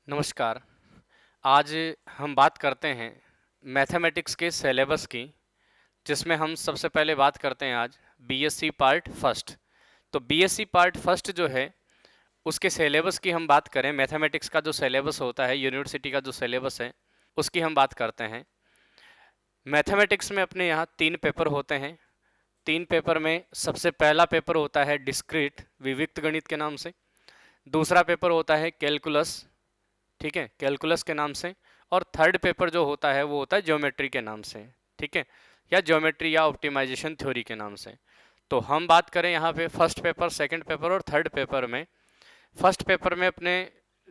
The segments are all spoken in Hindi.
नमस्कार। आज हम बात करते हैं मैथमेटिक्स के सिलेबस की, जिसमें हम सबसे पहले बात करते हैं आज बीएससी पार्ट फर्स्ट। तो बीएससी पार्ट फर्स्ट जो है उसके सिलेबस की हम बात करें, मैथमेटिक्स का जो सिलेबस होता है, यूनिवर्सिटी का जो सिलेबस है उसकी हम बात करते हैं। मैथमेटिक्स में अपने यहाँ 3 पेपर होते हैं। 3 पेपर में सबसे पहला पेपर होता है डिस्क्रीट, विविक्त गणित के नाम से। दूसरा पेपर होता है कैलकुलस, ठीक है, कैलकुलस के नाम से। और थर्ड पेपर जो होता है वो होता है ज्योमेट्री के नाम से, ठीक है, या ज्योमेट्री या ऑप्टिमाइजेशन थ्योरी के नाम से। तो हम बात करें यहाँ पे फर्स्ट पेपर, सेकंड पेपर और थर्ड पेपर में। फर्स्ट पेपर में अपने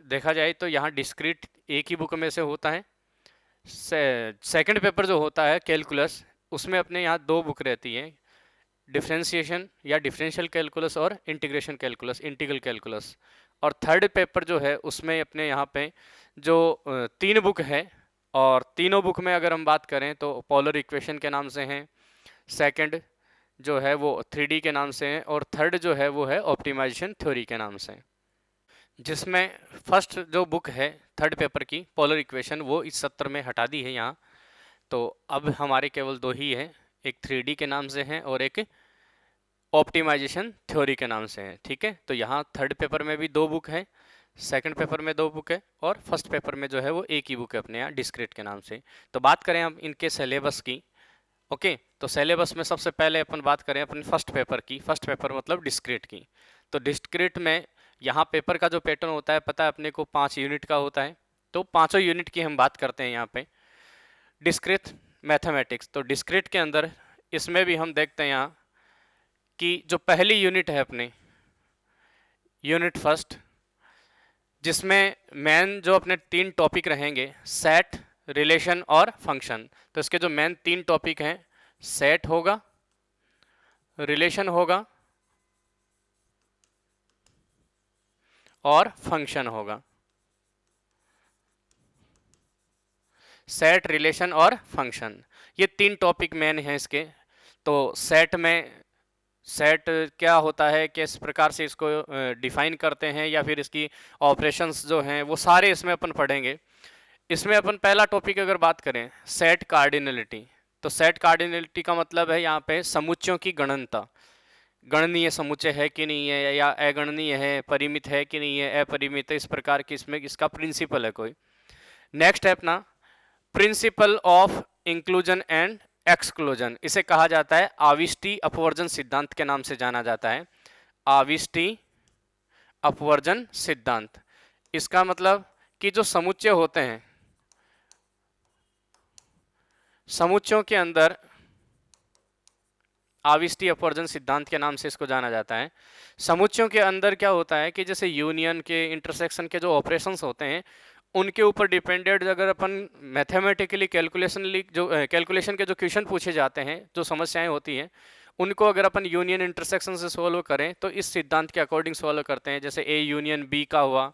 देखा जाए तो यहाँ डिस्क्रीट एक ही बुक में से होता है। सेकंड पेपर जो होता है कैलकुलस, उसमें अपने यहाँ 2 बुक रहती है, डिफरेंशिएशन या डिफरेंशियल कैलकुलस और इंटीग्रेशन कैलकुलस, इंटीग्रल कैलकुलस। और थर्ड पेपर जो है उसमें अपने यहाँ पे जो 3 बुक है, और तीनों बुक में अगर हम बात करें तो पोलर इक्वेशन के नाम से हैं, सेकंड जो है वो 3D के नाम से है, और थर्ड जो है वो है ऑप्टिमाइजेशन थ्योरी के नाम से। जिसमें फर्स्ट जो बुक है थर्ड पेपर की पोलर इक्वेशन, वो इस सत्र में हटा दी है यहाँ। तो अब हमारे केवल 2 ही है, एक 3D के नाम से है और एक ऑप्टिमाइजेशन थ्योरी के नाम से है, ठीक है। तो यहाँ थर्ड पेपर में भी 2 बुक है, सेकंड पेपर में 2 बुक है, और फर्स्ट पेपर में जो है वो एक ही बुक है अपने यहाँ डिस्क्रीट के नाम से। तो बात करें हम इनके सिलेबस की, ओके। तो सिलेबस में सबसे पहले अपन बात करें अपने फर्स्ट पेपर की, फर्स्ट पेपर मतलब डिस्क्रीट की। तो डिस्क्रीट में यहाँ पेपर का जो पैटर्न होता है पता है अपने को, 5 यूनिट का होता है। तो 5 यूनिट की हम बात करते हैं यहाँ पे डिस्क्रीट मैथमेटिक्स। तो डिस्क्रीट के अंदर इसमें भी हम देखते हैं यहाँ कि जो पहली यूनिट है अपने यूनिट फर्स्ट, जिसमें मेन जो अपने 3 टॉपिक रहेंगे, सेट, रिलेशन और फंक्शन। तो इसके जो मेन 3 टॉपिक हैं, सेट होगा, रिलेशन होगा और फंक्शन होगा। सेट, रिलेशन और फंक्शन, ये 3 टॉपिक मेन हैं इसके। तो सेट में, सेट क्या होता है, किस प्रकार से इसको डिफाइन करते हैं, या फिर इसकी ऑपरेशंस जो हैं वो सारे इसमें अपन पढ़ेंगे। इसमें अपन पहला टॉपिक अगर बात करें सेट कार्डिनलिटी, तो सेट कार्डिनलिटी का मतलब है यहाँ पे समुच्चयों की गणनता, गणनीय समुच्चय है कि नहीं है, या अगणनीय है, परिमित है कि नहीं है, अपरिमित है, इस प्रकार की इसमें इसका प्रिंसिपल है कोई। नेक्स्ट है अपना principal of inclusion and exclusion, इसे कहा जाता है आविष्टि अपवर्जन सिद्धांत के नाम से जाना जाता है, आविष्टि अपवर्जन सिद्धांत। इसका मतलब कि जो समुच्चय होते हैं, समुच्चयों के अंदर आविष्टि अपवर्जन सिद्धांत के नाम से इसको जाना जाता है। समुच्चयों के अंदर क्या होता है कि जैसे यूनियन के, इंटरसेक्शन के जो ऑपरेशंस होते हैं उनके ऊपर डिपेंडेड अगर अपन मैथमेटिकली कैलकुलेशन के जो क्वेश्चन पूछे जाते हैं, जो समस्याएं होती हैं, उनको अगर अपन यूनियन इंटरसेक्शन से सोल्व करें तो इस सिद्धांत के अकॉर्डिंग सोल्व करते हैं। जैसे ए यूनियन बी का हुआ,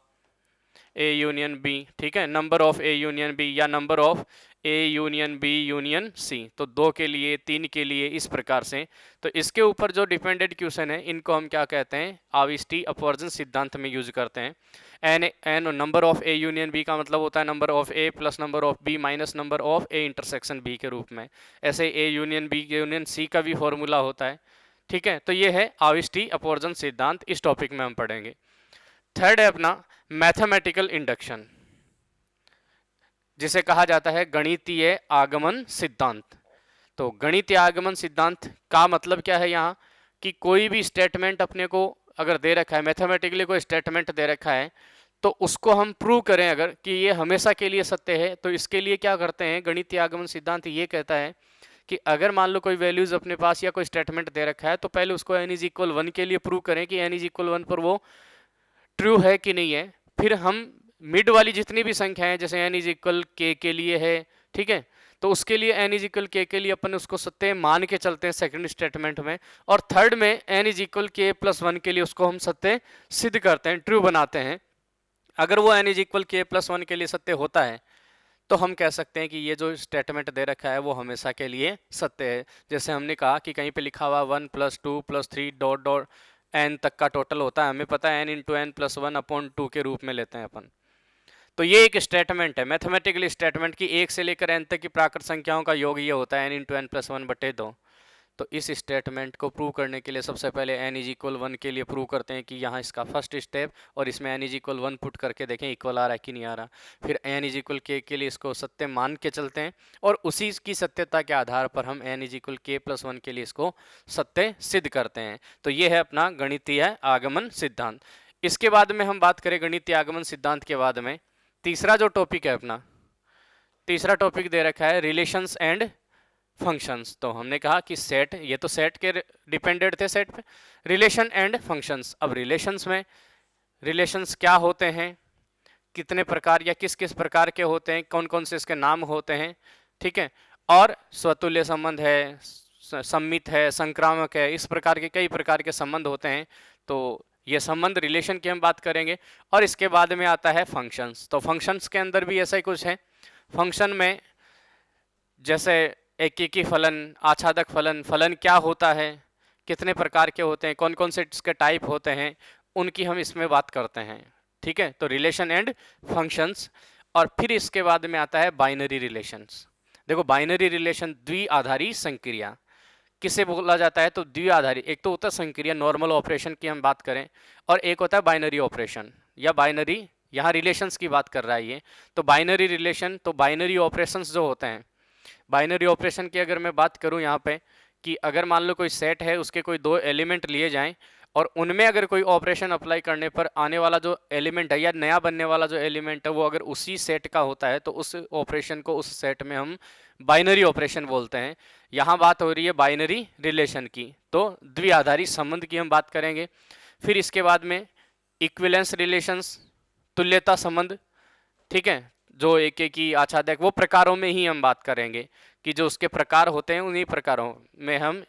ए यूनियन बी, ठीक है, number of A union B, या number of A union B union C, तो 2 के लिए, 3 के लिए, इस प्रकार से। तो इसके ऊपर जो डिपेंडेंट क्वेश्चन है इनको हम क्या कहते हैं, आविष्टि अपवर्जन सिद्धांत में यूज करते हैं। N number of A union B का मतलब होता है number of A plus number of B minus number of A intersection B के रूप में। ऐसे A union B union C का भी फॉर्मूला होता है, ठीक है। तो ये है आविष्टि अपवर्जन सिद्धांत, इस टॉपिक में हम पढ़ेंगे। थर्ड है अपना मैथमेटिकल इंडक्शन, जिसे कहा जाता है गणितीय आगमन सिद्धांत। तो गणितीय आगमन सिद्धांत का मतलब क्या है यहाँ, कि कोई भी स्टेटमेंट अपने को अगर दे रखा है, मैथमेटिकली कोई स्टेटमेंट दे रखा है, तो उसको हम प्रूव करें अगर कि ये हमेशा के लिए सत्य है, तो इसके लिए क्या करते हैं, गणितीय आगमन सिद्धांत ये कहता है कि अगर मान लो कोई वैल्यूज अपने पास या कोई स्टेटमेंट दे रखा है, तो पहले उसको n इज इक्वल 1 के लिए प्रूव करें कि n इज इक्वल 1 पर वो ट्रू है कि नहीं है। फिर हम मिड वाली जितनी भी संख्या है, जैसे n इज इक्वल के लिए है, ठीक है, तो उसके लिए n इज इक्वल के लिए अपन उसको सत्य मान के चलते हैं सेकंड स्टेटमेंट में, और थर्ड में n इज इक्वल के प्लस 1 के लिए उसको हम सत्य सिद्ध करते हैं, ट्रू बनाते हैं। अगर वो n इज इक्वल के प्लस 1 के लिए सत्य होता है तो हम कह सकते हैं कि ये जो स्टेटमेंट दे रखा है वो हमेशा के लिए सत्य है। जैसे हमने कहा कि कहीं पे लिखा हुआ 1 + 2 + 3 डॉट डॉट n तक का टोटल होता है, हमें पता है n × n + 1/2 के रूप में लेते हैं अपन। तो ये एक स्टेटमेंट है, मैथमेटिकल स्टेटमेंट की 1 से लेकर n तक की प्राकृत संख्याओं का योग ये होता है n इंटू एन प्लस 1/2। तो इस स्टेटमेंट को प्रूव करने के लिए सबसे पहले n इज इक्वल 1 के लिए प्रूव करते हैं कि यहाँ इसका फर्स्ट स्टेप, और इसमें n इज इक्वल 1 पुट करके देखें इक्वल आ रहा है कि नहीं आ रहा। फिर n इज इक्वल के लिए इसको सत्य मान के चलते हैं, और उसी की सत्यता के आधार पर हम n is equal k plus 1 के लिए इसको सत्य सिद्ध करते हैं। तो ये है अपना गणितीय आगमन सिद्धांत। इसके बाद में हम बात करें गणितीय आगमन सिद्धांत के बाद में तीसरा जो टॉपिक है अपना, तीसरा टॉपिक दे रखा है रिलेशंस एंड फंक्शंस। तो हमने कहा कि सेट, ये तो सेट के डिपेंडेंट थे सेट पे, रिलेशन एंड फंक्शंस। अब रिलेशंस में रिलेशंस क्या होते हैं, कितने प्रकार या किस किस प्रकार के होते हैं, कौन कौन से इसके नाम होते हैं, ठीक है। और स्वतुल्य संबंध है, सम्मित है, संक्रामक है, इस प्रकार के कई प्रकार के संबंध होते हैं। तो ये संबंध रिलेशन की हम बात करेंगे। और इसके बाद में आता है फंक्शंस। तो फंक्शंस के अंदर भी ऐसा ही कुछ है। फंक्शन में जैसे एकीकी फलन, आच्छादक फलन, फलन क्या होता है, कितने प्रकार के होते हैं, कौन कौन से इसके टाइप होते हैं, उनकी हम इसमें बात करते हैं, ठीक है। तो रिलेशन एंड फंक्शंस। और फिर इसके बाद में आता है बाइनरी रिलेशंस। देखो बाइनरी रिलेशन द्विआधारी संक्रिया किसे बोला जाता है, तो द्विआधारी, एक तो होता है संक्रिया नॉर्मल ऑपरेशन की हम बात करें, और एक होता है बाइनरी ऑपरेशन या बाइनरी, यहाँ रिलेशंस की बात कर रहा है ये। तो बाइनरी रिलेशन, तो बाइनरी ऑपरेशंस जो होते हैं, बाइनरी ऑपरेशन की अगर मैं बात करूं यहाँ पे कि अगर मान लो कोई सेट है, उसके कोई दो एलिमेंट लिए जाएं और उनमें अगर कोई ऑपरेशन अप्लाई करने पर आने वाला जो एलिमेंट है या नया बनने वाला जो एलिमेंट है वो अगर उसी सेट का होता है, तो उस ऑपरेशन को उस सेट में हम बाइनरी ऑपरेशन बोलते हैं। यहाँ बात हो रही है बाइनरी रिलेशन की, तो द्विआधारी संबंध की हम बात करेंगे। फिर इसके बाद में इक्विवेलेंस रिलेशंस, तुल्यता संबंध, ठीक है, जो एक एक की आच्छादक, वो प्रकारों में ही हम बात करेंगे कि जो उसके प्रकार होते हैं उन्हीं प्रकारों में हम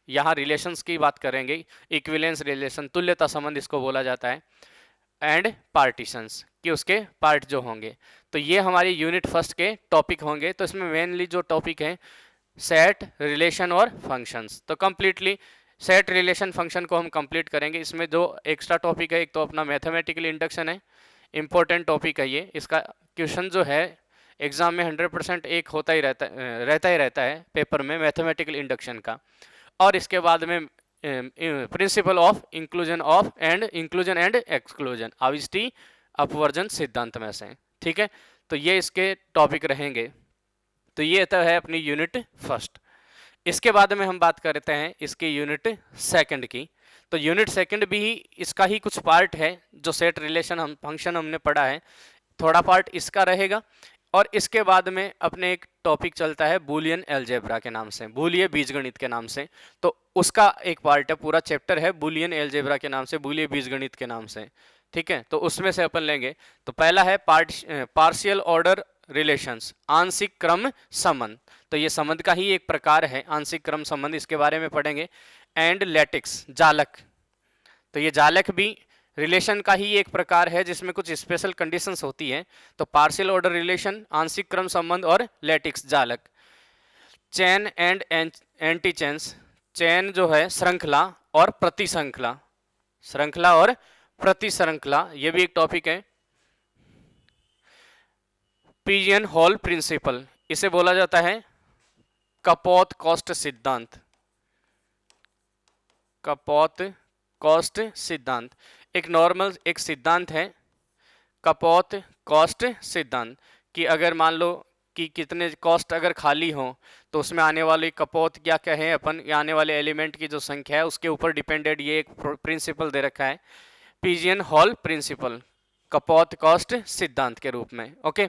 यहाँ रिलेशंस की बात करेंगे। इक्विवेलेंस रिलेशन, तुल्यता संबंध इसको बोला जाता है, एंड पार्टीशंस कि उसके पार्ट जो होंगे। तो ये हमारी यूनिट फर्स्ट के टॉपिक होंगे। तो इसमें मेनली जो टॉपिक है सेट, रिलेशन और फंक्शंस। तो कंप्लीटली सेट, रिलेशन, फंक्शन को हम कंप्लीट करेंगे। इसमें जो एक्स्ट्रा टॉपिक है, एक तो अपना मैथमेटिकल इंडक्शन है, इंपॉर्टेंट टॉपिक है ये। इसका क्वेश्चन जो है एग्जाम में 100% एक होता ही रहता है पेपर में, मैथमेटिकल इंडक्शन का। और इसके बाद में principle of inclusion and exclusion, आविष्टि अपवर्जन सिद्धांत में से, ठीक है। तो ये इसके टॉपिक रहेंगे। तो ये तो है अपनी यूनिट फर्स्ट। इसके बाद में हम बात करते हैं इसकी यूनिट सेकंड की। तो यूनिट सेकंड भी इसका ही कुछ पार्ट है, जो सेट, रिलेशन, हम फंक्शन हमने पढ़ा है, थोड़ा पार्ट इसका रहेगा। और इसके बाद में अपने एक टॉपिक चलता है बूलियन अलजेब्रा के नाम से, बूलिय बीजगणित के नाम से। तो उसका एक पार्ट है, पूरा चैप्टर है बूलियन अलजेब्रा के नाम से, बूलिय बीजगणित के नाम से, ठीक है। तो उसमें से अपन लेंगे। तो पहला है पार्शियल ऑर्डर रिलेशंस, आंशिक क्रम संबंध। तो ये संबंध का ही एक प्रकार है आंशिक क्रम संबंध, इसके बारे में पढ़ेंगे। एंड लैटिक्स, जालक। तो ये जालक भी रिलेशन का ही एक प्रकार है जिसमें कुछ स्पेशल कंडीशंस होती हैं। तो पार्शियल ऑर्डर रिलेशन, आंशिक क्रम संबंध और लैटिक्स, जालक। Chain and anti chains, chain जो है श्रृंखला और प्रति श्रृंखला, श्रृंखला और प्रति श्रृंखला, ये भी एक टॉपिक है। पिजियन हॉल प्रिंसिपल, इसे बोला जाता है कपॉत कॉस्ट सिद्धांत, कपॉत कॉस्ट सिद्धांत। एक नॉर्मल एक सिद्धांत है कपॉत कॉस्ट सिद्धांत, कि अगर मान लो कि कितने कॉस्ट अगर खाली हो तो उसमें आने वाली कपौत क्या कहें अपन, आने वाले एलिमेंट की जो संख्या है उसके ऊपर डिपेंडेड ये एक प्रिंसिपल दे रखा है, पिजियन हॉल प्रिंसिपल, कपौत कॉस्ट सिद्धांत के रूप में। ओके,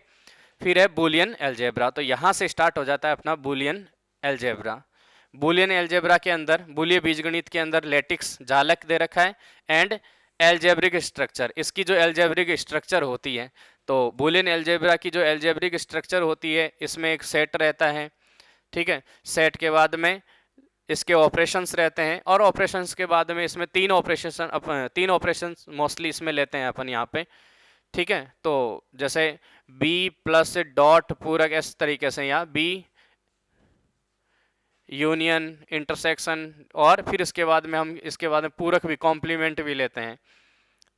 फिर है बूलियन अलजेब्रा। तो यहाँ से स्टार्ट हो जाता है अपना बूलियन अलजेब्रा। बूलियन अलजेब्रा के अंदर, बूलिय बीजगणित के अंदर लैटिक्स, जालक दे रखा है, एंड एल्जेब्रिक स्ट्रक्चर। इसकी जो एल्जेब्रिक स्ट्रक्चर होती है, तो बूलियन अलजेब्रा की जो एल्जेब्रिक स्ट्रक्चर होती है, इसमें एक सेट रहता है, ठीक है। सेट के बाद में इसके ऑपरेशंस रहते हैं, और ऑपरेशंस के बाद में इसमें तीन ऑपरेशंस मोस्टली इसमें लेते हैं अपन यहाँ पे, ठीक है। तो जैसे बी प्लस डॉट पूरक, इस तरीके से, यहाँ बी यूनियन, इंटरसेक्शन, और फिर इसके बाद में हम इसके बाद में पूरक भी, कॉम्प्लीमेंट भी लेते हैं।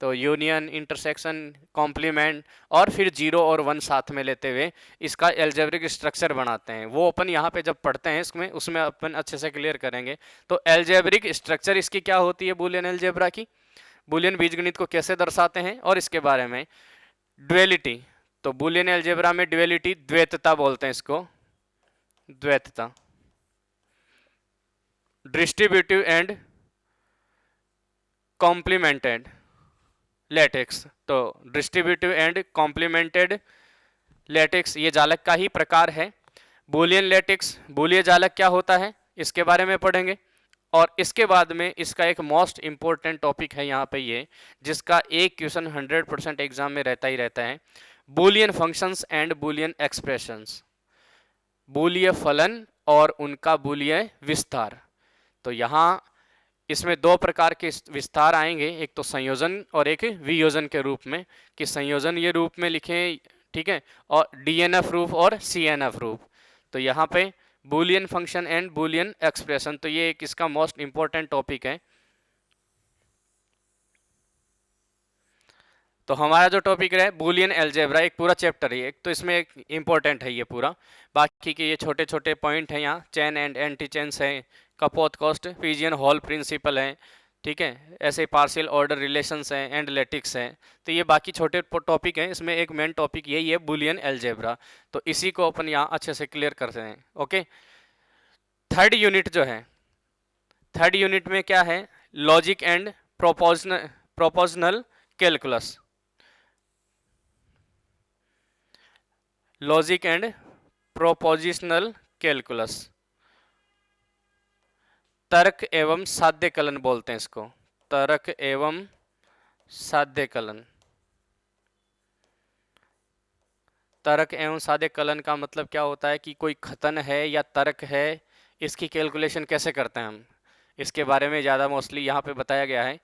तो यूनियन, इंटरसेक्शन, कॉम्प्लीमेंट और फिर 0 और 1 साथ में लेते हुए इसका एल्जेब्रिक स्ट्रक्चर बनाते हैं। वो अपन यहाँ पे जब पढ़ते हैं इसमें, उसमें अपन अच्छे से क्लियर करेंगे। तो एल्जेब्रिक स्ट्रक्चर इसकी क्या होती है, बूलियन अलजेब्रा की, बूलियन बीजगणित को कैसे दर्शाते हैं, और इसके बारे में ड्युअलिटी। तो बूलियन अलजेब्रा में ड्युअलिटी, द्वैतता बोलते हैं इसको, द्वैतता। डिस्ट्रीब्यूटिव एंड कॉम्प्लीमेंटेड लैटेक्स, तो डिस्ट्रीब्यूटिव एंड कॉम्प्लीमेंटेड लैटेक्स ये जालक का ही प्रकार है। बूलियन लैटेक्स, बूलियन जालक क्या होता है इसके बारे में पढ़ेंगे। और इसके बाद में इसका एक मोस्ट इंपॉर्टेंट टॉपिक है यहाँ पे ये, जिसका एक क्वेश्चन 100% एग्जाम में रहता ही रहता है, Boolean functions and Boolean expressions, बूलिय फलन और उनका बूलिय विस्तार। तो यहाँ इसमें दो प्रकार के विस्तार आएंगे, एक तो संयोजन और एक वियोजन के रूप में, कि संयोजन ये रूप में लिखें, ठीक है, और डीएनएफ रूप और सीएनएफ रूप। तो यहाँ पे Boolean function and Boolean expression, तो ये एक इसका मोस्ट इंपॉर्टेंट टॉपिक है। तो हमारा जो टॉपिक है बूलियन अलजेब्रा, एक पूरा चैप्टर है, एक तो इसमें एक इंपॉर्टेंट है ये पूरा, बाकी के ये छोटे छोटे पॉइंट हैं, यहाँ चेन एंड एंटी चेन्स है, कपोथ कॉस्ट, पिजियन हॉल प्रिंसिपल है, ठीक है, ऐसे पार्शियल ऑर्डर रिलेशंस हैं एंड लेटिक्स हैं। तो ये बाकी छोटे टॉपिक हैं, इसमें एक मेन टॉपिक यही है बूलियन अलजेब्रा। तो इसी को अपन यहाँ अच्छे से क्लियर करते हैं। ओके, थर्ड यूनिट जो है, थर्ड यूनिट में क्या है, logic and propositional calculus, logic and propositional calculus, तर्क एवं साध्य कलन बोलते हैं इसको, तर्क एवं साध्य कलन। तर्क एवं साध्य कलन का मतलब क्या होता है कि कोई कथन है या तर्क है, इसकी कैलकुलेशन कैसे करते हैं हम, इसके बारे में ज़्यादा मोस्टली यहाँ पे बताया गया है।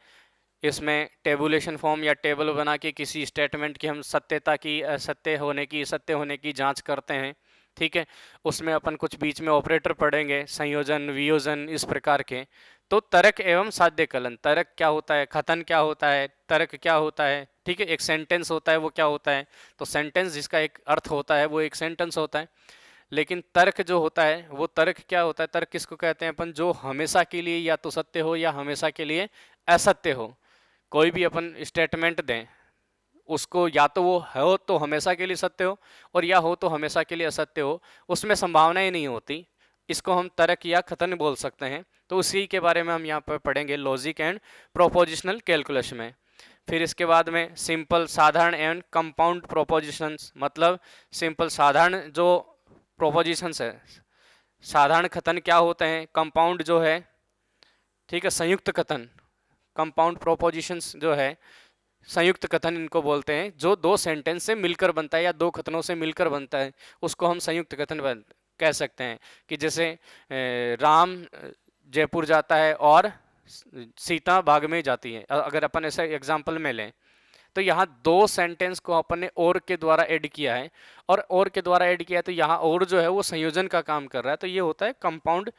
इसमें टेबुलेशन फॉर्म या टेबल बना के किसी स्टेटमेंट की हम सत्यता की, सत्य होने की जांच करते हैं, ठीक है। उसमें अपन कुछ बीच में ऑपरेटर पढ़ेंगे, संयोजन, वियोजन, इस प्रकार के। तो तर्क एवं साध्य कलन, तर्क क्या होता है, कथन क्या होता है, तर्क क्या होता है, ठीक है, एक सेंटेंस होता है वो क्या होता है, तो सेंटेंस जिसका एक अर्थ होता है वो एक सेंटेंस होता है। लेकिन तर्क जो होता है वो तर्क क्या होता है, तर्क किसको कहते हैं अपन, जो हमेशा के लिए या तो सत्य हो या हमेशा के लिए असत्य हो। कोई भी अपन स्टेटमेंट दें, उसको या तो वो हो तो हमेशा के लिए सत्य हो, और या हो तो हमेशा के लिए असत्य हो, उसमें संभावना ही नहीं होती, इसको हम तर्क या कथन बोल सकते हैं। तो उसी के बारे में हम यहाँ पर पढ़ेंगे लॉजिक एंड प्रोपोजिशनल कैलकुलस में। फिर इसके बाद में सिंपल, साधारण एंड कंपाउंड प्रोपोजिशंस, मतलब सिंपल साधारण जो प्रोपोजिशंस है, साधारण कथन क्या होते हैं, कंपाउंड जो है, ठीक है, संयुक्त कथन, कंपाउंड प्रोपोजिशंस जो है संयुक्त कथन इनको बोलते हैं, जो दो सेंटेंस से मिलकर बनता है या दो कथनों से मिलकर बनता है, उसको हम संयुक्त कथन कह सकते हैं। कि जैसे राम जयपुर जाता है और सीता बाग में जाती है, अगर अपन ऐसा एग्जाम्पल में लें, तो यहाँ दो सेंटेंस को अपन ने और के द्वारा ऐड किया है, और के द्वारा ऐड किया है, तो यहाँ और जो है वो संयोजन का काम कर रहा है, तो ये होता है compound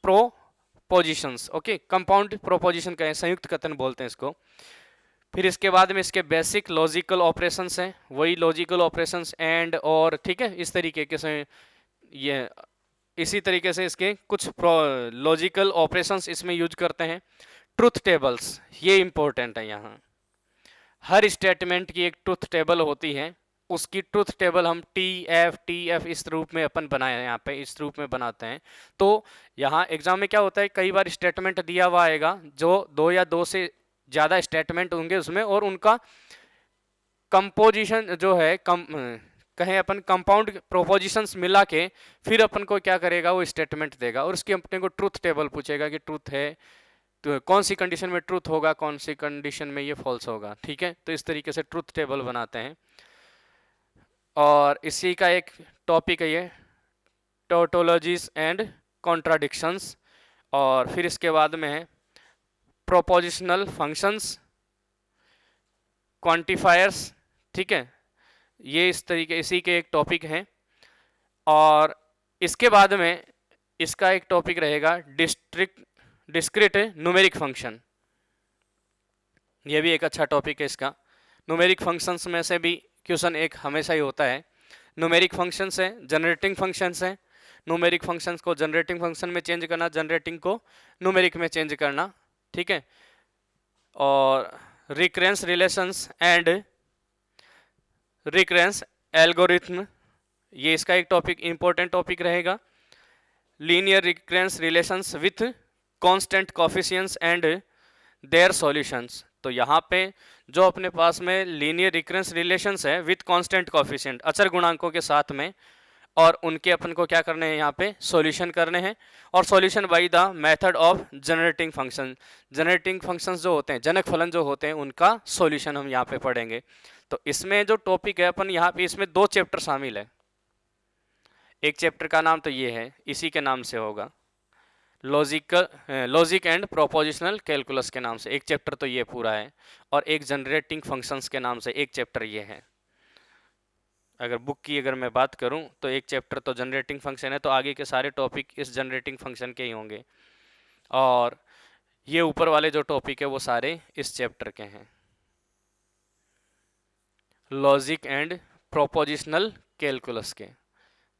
propositions. Okay, compound proposition कहें, संयुक्त कथन बोलते हैं इसको। फिर इसके बाद में इसके बेसिक लॉजिकल ऑपरेशंस हैं, वही लॉजिकल ऑपरेशंस एंड और, ठीक है, इस तरीके के से ये इसी तरीके से इसके कुछ लॉजिकल ऑपरेशंस इसमें यूज करते हैं। ट्रुथ टेबल्स, ये इंपॉर्टेंट है, यहाँ हर स्टेटमेंट की एक ट्रुथ टेबल होती है, उसकी ट्रुथ टेबल हम टी एफ इस रूप में अपन बनाए हैं, यहाँ पे इस रूप में बनाते हैं। तो यहाँ एग्जाम में क्या होता है, कई बार स्टेटमेंट दिया हुआ आएगा जो दो या दो से ज़्यादा स्टेटमेंट होंगे उसमें, और उनका कंपोजिशन जो है कहें अपन कंपाउंड प्रोपोजिशंस मिला के फिर अपन को क्या करेगा, वो स्टेटमेंट देगा, और उसकी अपने को ट्रुथ टेबल पूछेगा कि ट्रुथ है तो कौन सी कंडीशन में ट्रुथ होगा, कौन सी कंडीशन में ये फॉल्स होगा, ठीक है। तो इस तरीके से ट्रुथ टेबल बनाते हैं। और इसी का एक टॉपिक है ये टोटोलॉजीज एंड कॉन्ट्राडिक्शंस। और फिर इसके बाद में है प्रोपोजिशनल फंक्शंस, क्वांटिफायर्स, ठीक है, ये इस तरीके इसी के एक टॉपिक हैं। और इसके बाद में इसका एक टॉपिक रहेगा डिस्क्रीट न्यूमेरिक फंक्शन, ये भी एक अच्छा टॉपिक है इसका। न्यूमेरिक फंक्शंस में से भी क्वेश्चन एक हमेशा ही होता है। न्यूमेरिक फंक्शंस है, जनरेटिंग फंक्शंस है। न्यूमेरिक फंक्शंस को जनरेटिंग फंक्शन में चेंज करना, जनरेटिंग को न्यूमेरिक में चेंज करना, ठीक है। और recurrence relations and recurrence algorithm, ये इसका एक टॉपिक, इंपॉर्टेंट टॉपिक रहेगा। Linear recurrence relations with constant coefficients and their solutions. तो यहाँ पे जो अपने पास में लीनियर रिकरेंस रिलेशंस है विथ कांस्टेंट कोफिशिएंट, अचर गुणांकों के साथ में, और उनके अपन को क्या करने हैं, यहाँ पे सॉल्यूशन करने हैं। और solution by the method of generating function. Generating functions जो होते हैं, जनक फलन जो होते हैं, उनका सॉल्यूशन हम यहाँ पे पढ़ेंगे। तो इसमें जो टॉपिक है अपन यहाँ पे, इसमें 2 चैप्टर शामिल है। एक चैप्टर का नाम तो ये है, इसी के नाम से होगा, लॉजिक एंड प्रोपोजिशनल कैलकुलस के नाम से एक चैप्टर तो ये पूरा है, और एक जनरेटिंग फंक्शंस के नाम से एक चैप्टर ये है। अगर बुक की अगर मैं बात करूं तो एक चैप्टर तो जनरेटिंग फंक्शन है, तो आगे के सारे टॉपिक इस जनरेटिंग फंक्शन के ही होंगे, और ये ऊपर वाले जो टॉपिक है वो सारे इस चैप्टर के हैं, लॉजिक एंड प्रोपोजिशनल कैलकुलस के।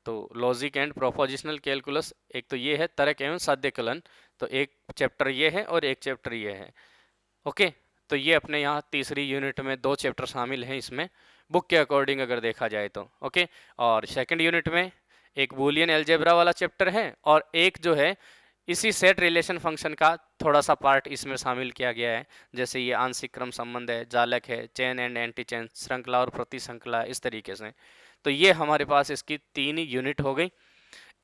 तो लॉजिक एंड प्रोपोजिशनल कैलकुलस एक तो ये है, तर्क एवं साध्यकलन, तो एक चैप्टर ये है और एक चैप्टर ये है। ओके, तो ये अपने यहाँ तीसरी यूनिट में 2 चैप्टर शामिल हैं इसमें, बुक के अकॉर्डिंग अगर देखा जाए तो। ओके, और सेकंड यूनिट में एक बूलियन अलजेब्रा वाला चैप्टर है, और एक जो है इसी सेट रिलेशन फंक्शन का थोड़ा सा पार्ट इसमें शामिल किया गया है, जैसे ये आंशिक क्रम संबंध है, जालक है, चेन एंड एंटी चेन, श्रृंखला और प्रति श्रृंखला, इस तरीके से। तो ये हमारे पास इसकी 3 यूनिट हो गई।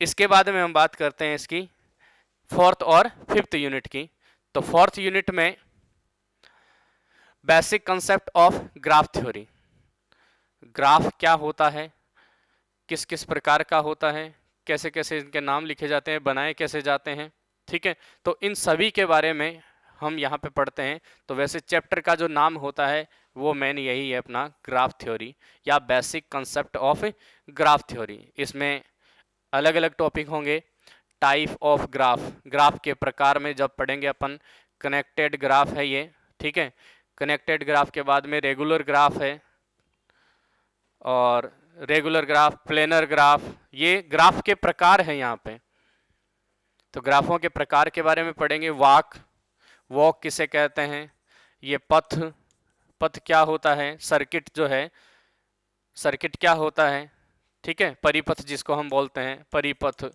इसके बाद में हम बात करते हैं इसकी 4th और 5th यूनिट की। तो 4th यूनिट में basic concept of graph theory, graph क्या होता है, किस किस प्रकार का होता है, कैसे कैसे इनके नाम लिखे जाते हैं, बनाए कैसे जाते हैं, ठीक है। तो इन सभी के बारे में हम यहाँ पे पढ़ते हैं। तो वैसे चैप्टर का जो नाम होता है वो मेन यही है अपना, ग्राफ थ्योरी या basic concept of graph theory. इसमें अलग अलग टॉपिक होंगे, टाइप ऑफ ग्राफ, ग्राफ के प्रकार में जब पढ़ेंगे अपन, कनेक्टेड ग्राफ है ये, ठीक है। कनेक्टेड ग्राफ के बाद में रेगुलर ग्राफ है, और रेगुलर ग्राफ, प्लेनर ग्राफ, ये ग्राफ के प्रकार है यहाँ पे। तो ग्राफों के प्रकार के बारे में पढ़ेंगे। वॉक किसे कहते हैं, ये पथ क्या होता है, सर्किट जो है, सर्किट क्या होता है, ठीक है, परिपथ जिसको हम बोलते हैं, परिपथ।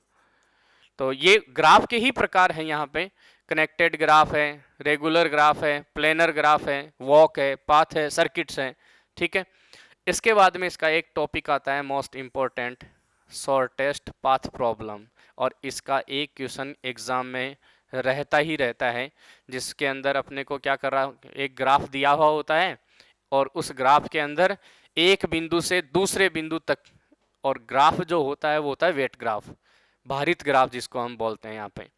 तो ये ग्राफ के ही प्रकार हैं यहाँ पे, कनेक्टेड ग्राफ है, रेगुलर ग्राफ है, प्लेनर ग्राफ है, वॉक है, पाथ है, सर्किट्स है, ठीक है। इसके बाद में इसका एक टॉपिक आता है most important, shortest path problem, और इसका एक क्वेश्चन एग्जाम में रहता ही रहता है, जिसके अंदर अपने को क्या कर रहा, एक ग्राफ दिया हुआ होता है, और उस ग्राफ के अंदर एक बिंदु से दूसरे बिंदु तक, और ग्राफ जो होता है वो होता है वेट ग्राफ, भारित ग्राफ जिसको हम बोलते हैं यहाँ पे।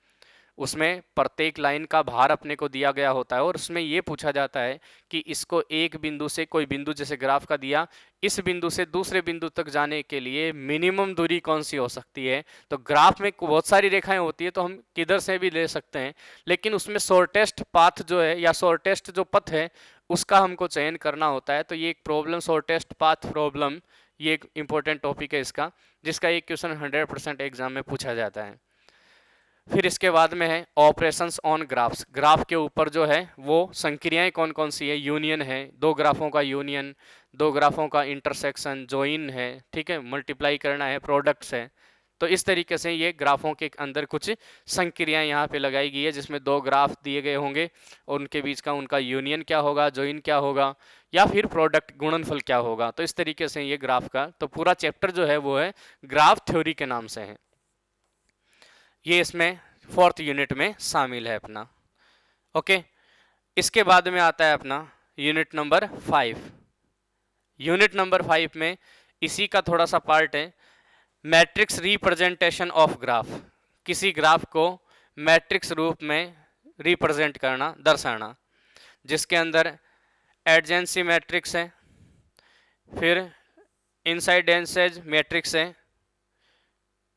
उसमें प्रत्येक लाइन का भार अपने को दिया गया होता है, और उसमें ये पूछा जाता है कि इसको एक बिंदु से, कोई बिंदु जैसे ग्राफ का दिया, इस बिंदु से दूसरे बिंदु तक जाने के लिए मिनिमम दूरी कौन सी हो सकती है। तो ग्राफ में बहुत सारी रेखाएं होती है, तो हम किधर से भी ले सकते हैं, लेकिन उसमें शॉर्टेस्ट पाथ जो है या शॉर्टेस्ट जो पथ है उसका हमको चयन करना होता है। तो ये एक प्रॉब्लम, शॉर्टेस्ट पाथ प्रॉब्लम, ये एक इंपॉर्टेंट टॉपिक है इसका, जिसका एक क्वेश्चन 100% एग्जाम में पूछा जाता है। फिर इसके बाद में है ऑपरेशंस ऑन ग्राफ्स, ग्राफ के ऊपर जो है वो संक्रियाएं कौन कौन सी है, यूनियन है, 2 ग्राफों का यूनियन, 2 ग्राफों का इंटरसेक्शन, ज्वाइन है, ठीक है, मल्टीप्लाई करना है, प्रोडक्ट्स है। तो इस तरीके से ये ग्राफों के अंदर कुछ संक्रियाएं यहाँ पे लगाई गई है, जिसमें 2 ग्राफ दिए गए होंगे और उनके बीच का उनका यूनियन क्या होगा, ज्वाइन क्या होगा, या फिर प्रोडक्ट गुणनफल क्या होगा। तो इस तरीके से ये ग्राफ का तो पूरा चैप्टर जो है वो है ग्राफ थ्योरी के नाम से है, ये इसमें 4th यूनिट में शामिल है अपना। ओके, इसके बाद में आता है अपना यूनिट नंबर 5। यूनिट नंबर 5 में इसी का थोड़ा सा पार्ट है, मैट्रिक्स रिप्रेजेंटेशन ऑफ ग्राफ, किसी ग्राफ को मैट्रिक्स रूप में रिप्रेजेंट करना, दर्शाना, जिसके अंदर एडजेंसी मैट्रिक्स है, फिर इंसाइडेंसेज मैट्रिक्स है,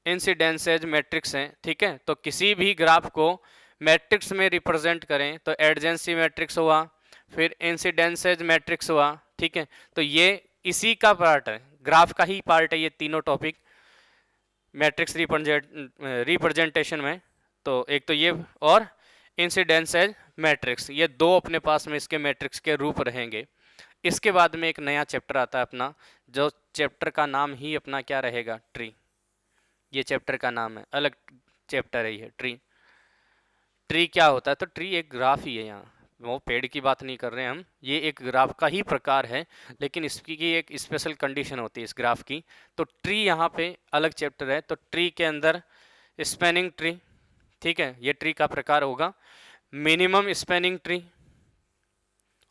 इंसिडेंसेज मैट्रिक्स है, ठीक है। तो किसी भी ग्राफ को मैट्रिक्स में रिप्रेजेंट करें तो एडजेंसी मैट्रिक्स हुआ, फिर इंसिडेंसेज मैट्रिक्स हुआ, ठीक है। तो ये इसी का पार्ट है, ग्राफ का ही पार्ट है ये तीनों टॉपिक मैट्रिक्स रिप्रेजेंटेशन में। तो एक तो ये और इंसिडेंसेज मैट्रिक्स, ये दो अपने पास में इसके मैट्रिक्स के रूप रहेंगे। इसके बाद में एक नया चैप्टर आता है अपना, जो चैप्टर का नाम ही अपना क्या रहेगा, ट्री। ये चैप्टर का नाम है, अलग चैप्टर है ये ट्री। ट्री क्या होता है, तो ट्री एक ग्राफ ही है, यहाँ वो पेड़ की बात नहीं कर रहे हैं हम, ये एक ग्राफ का ही प्रकार है, लेकिन इसकी की एक स्पेशल कंडीशन होती है इस ग्राफ की। तो ट्री यहाँ पे अलग चैप्टर है। तो ट्री के अंदर स्पैनिंग ट्री, ठीक है, ये ट्री का प्रकार होगा, मिनिमम स्पैनिंग ट्री,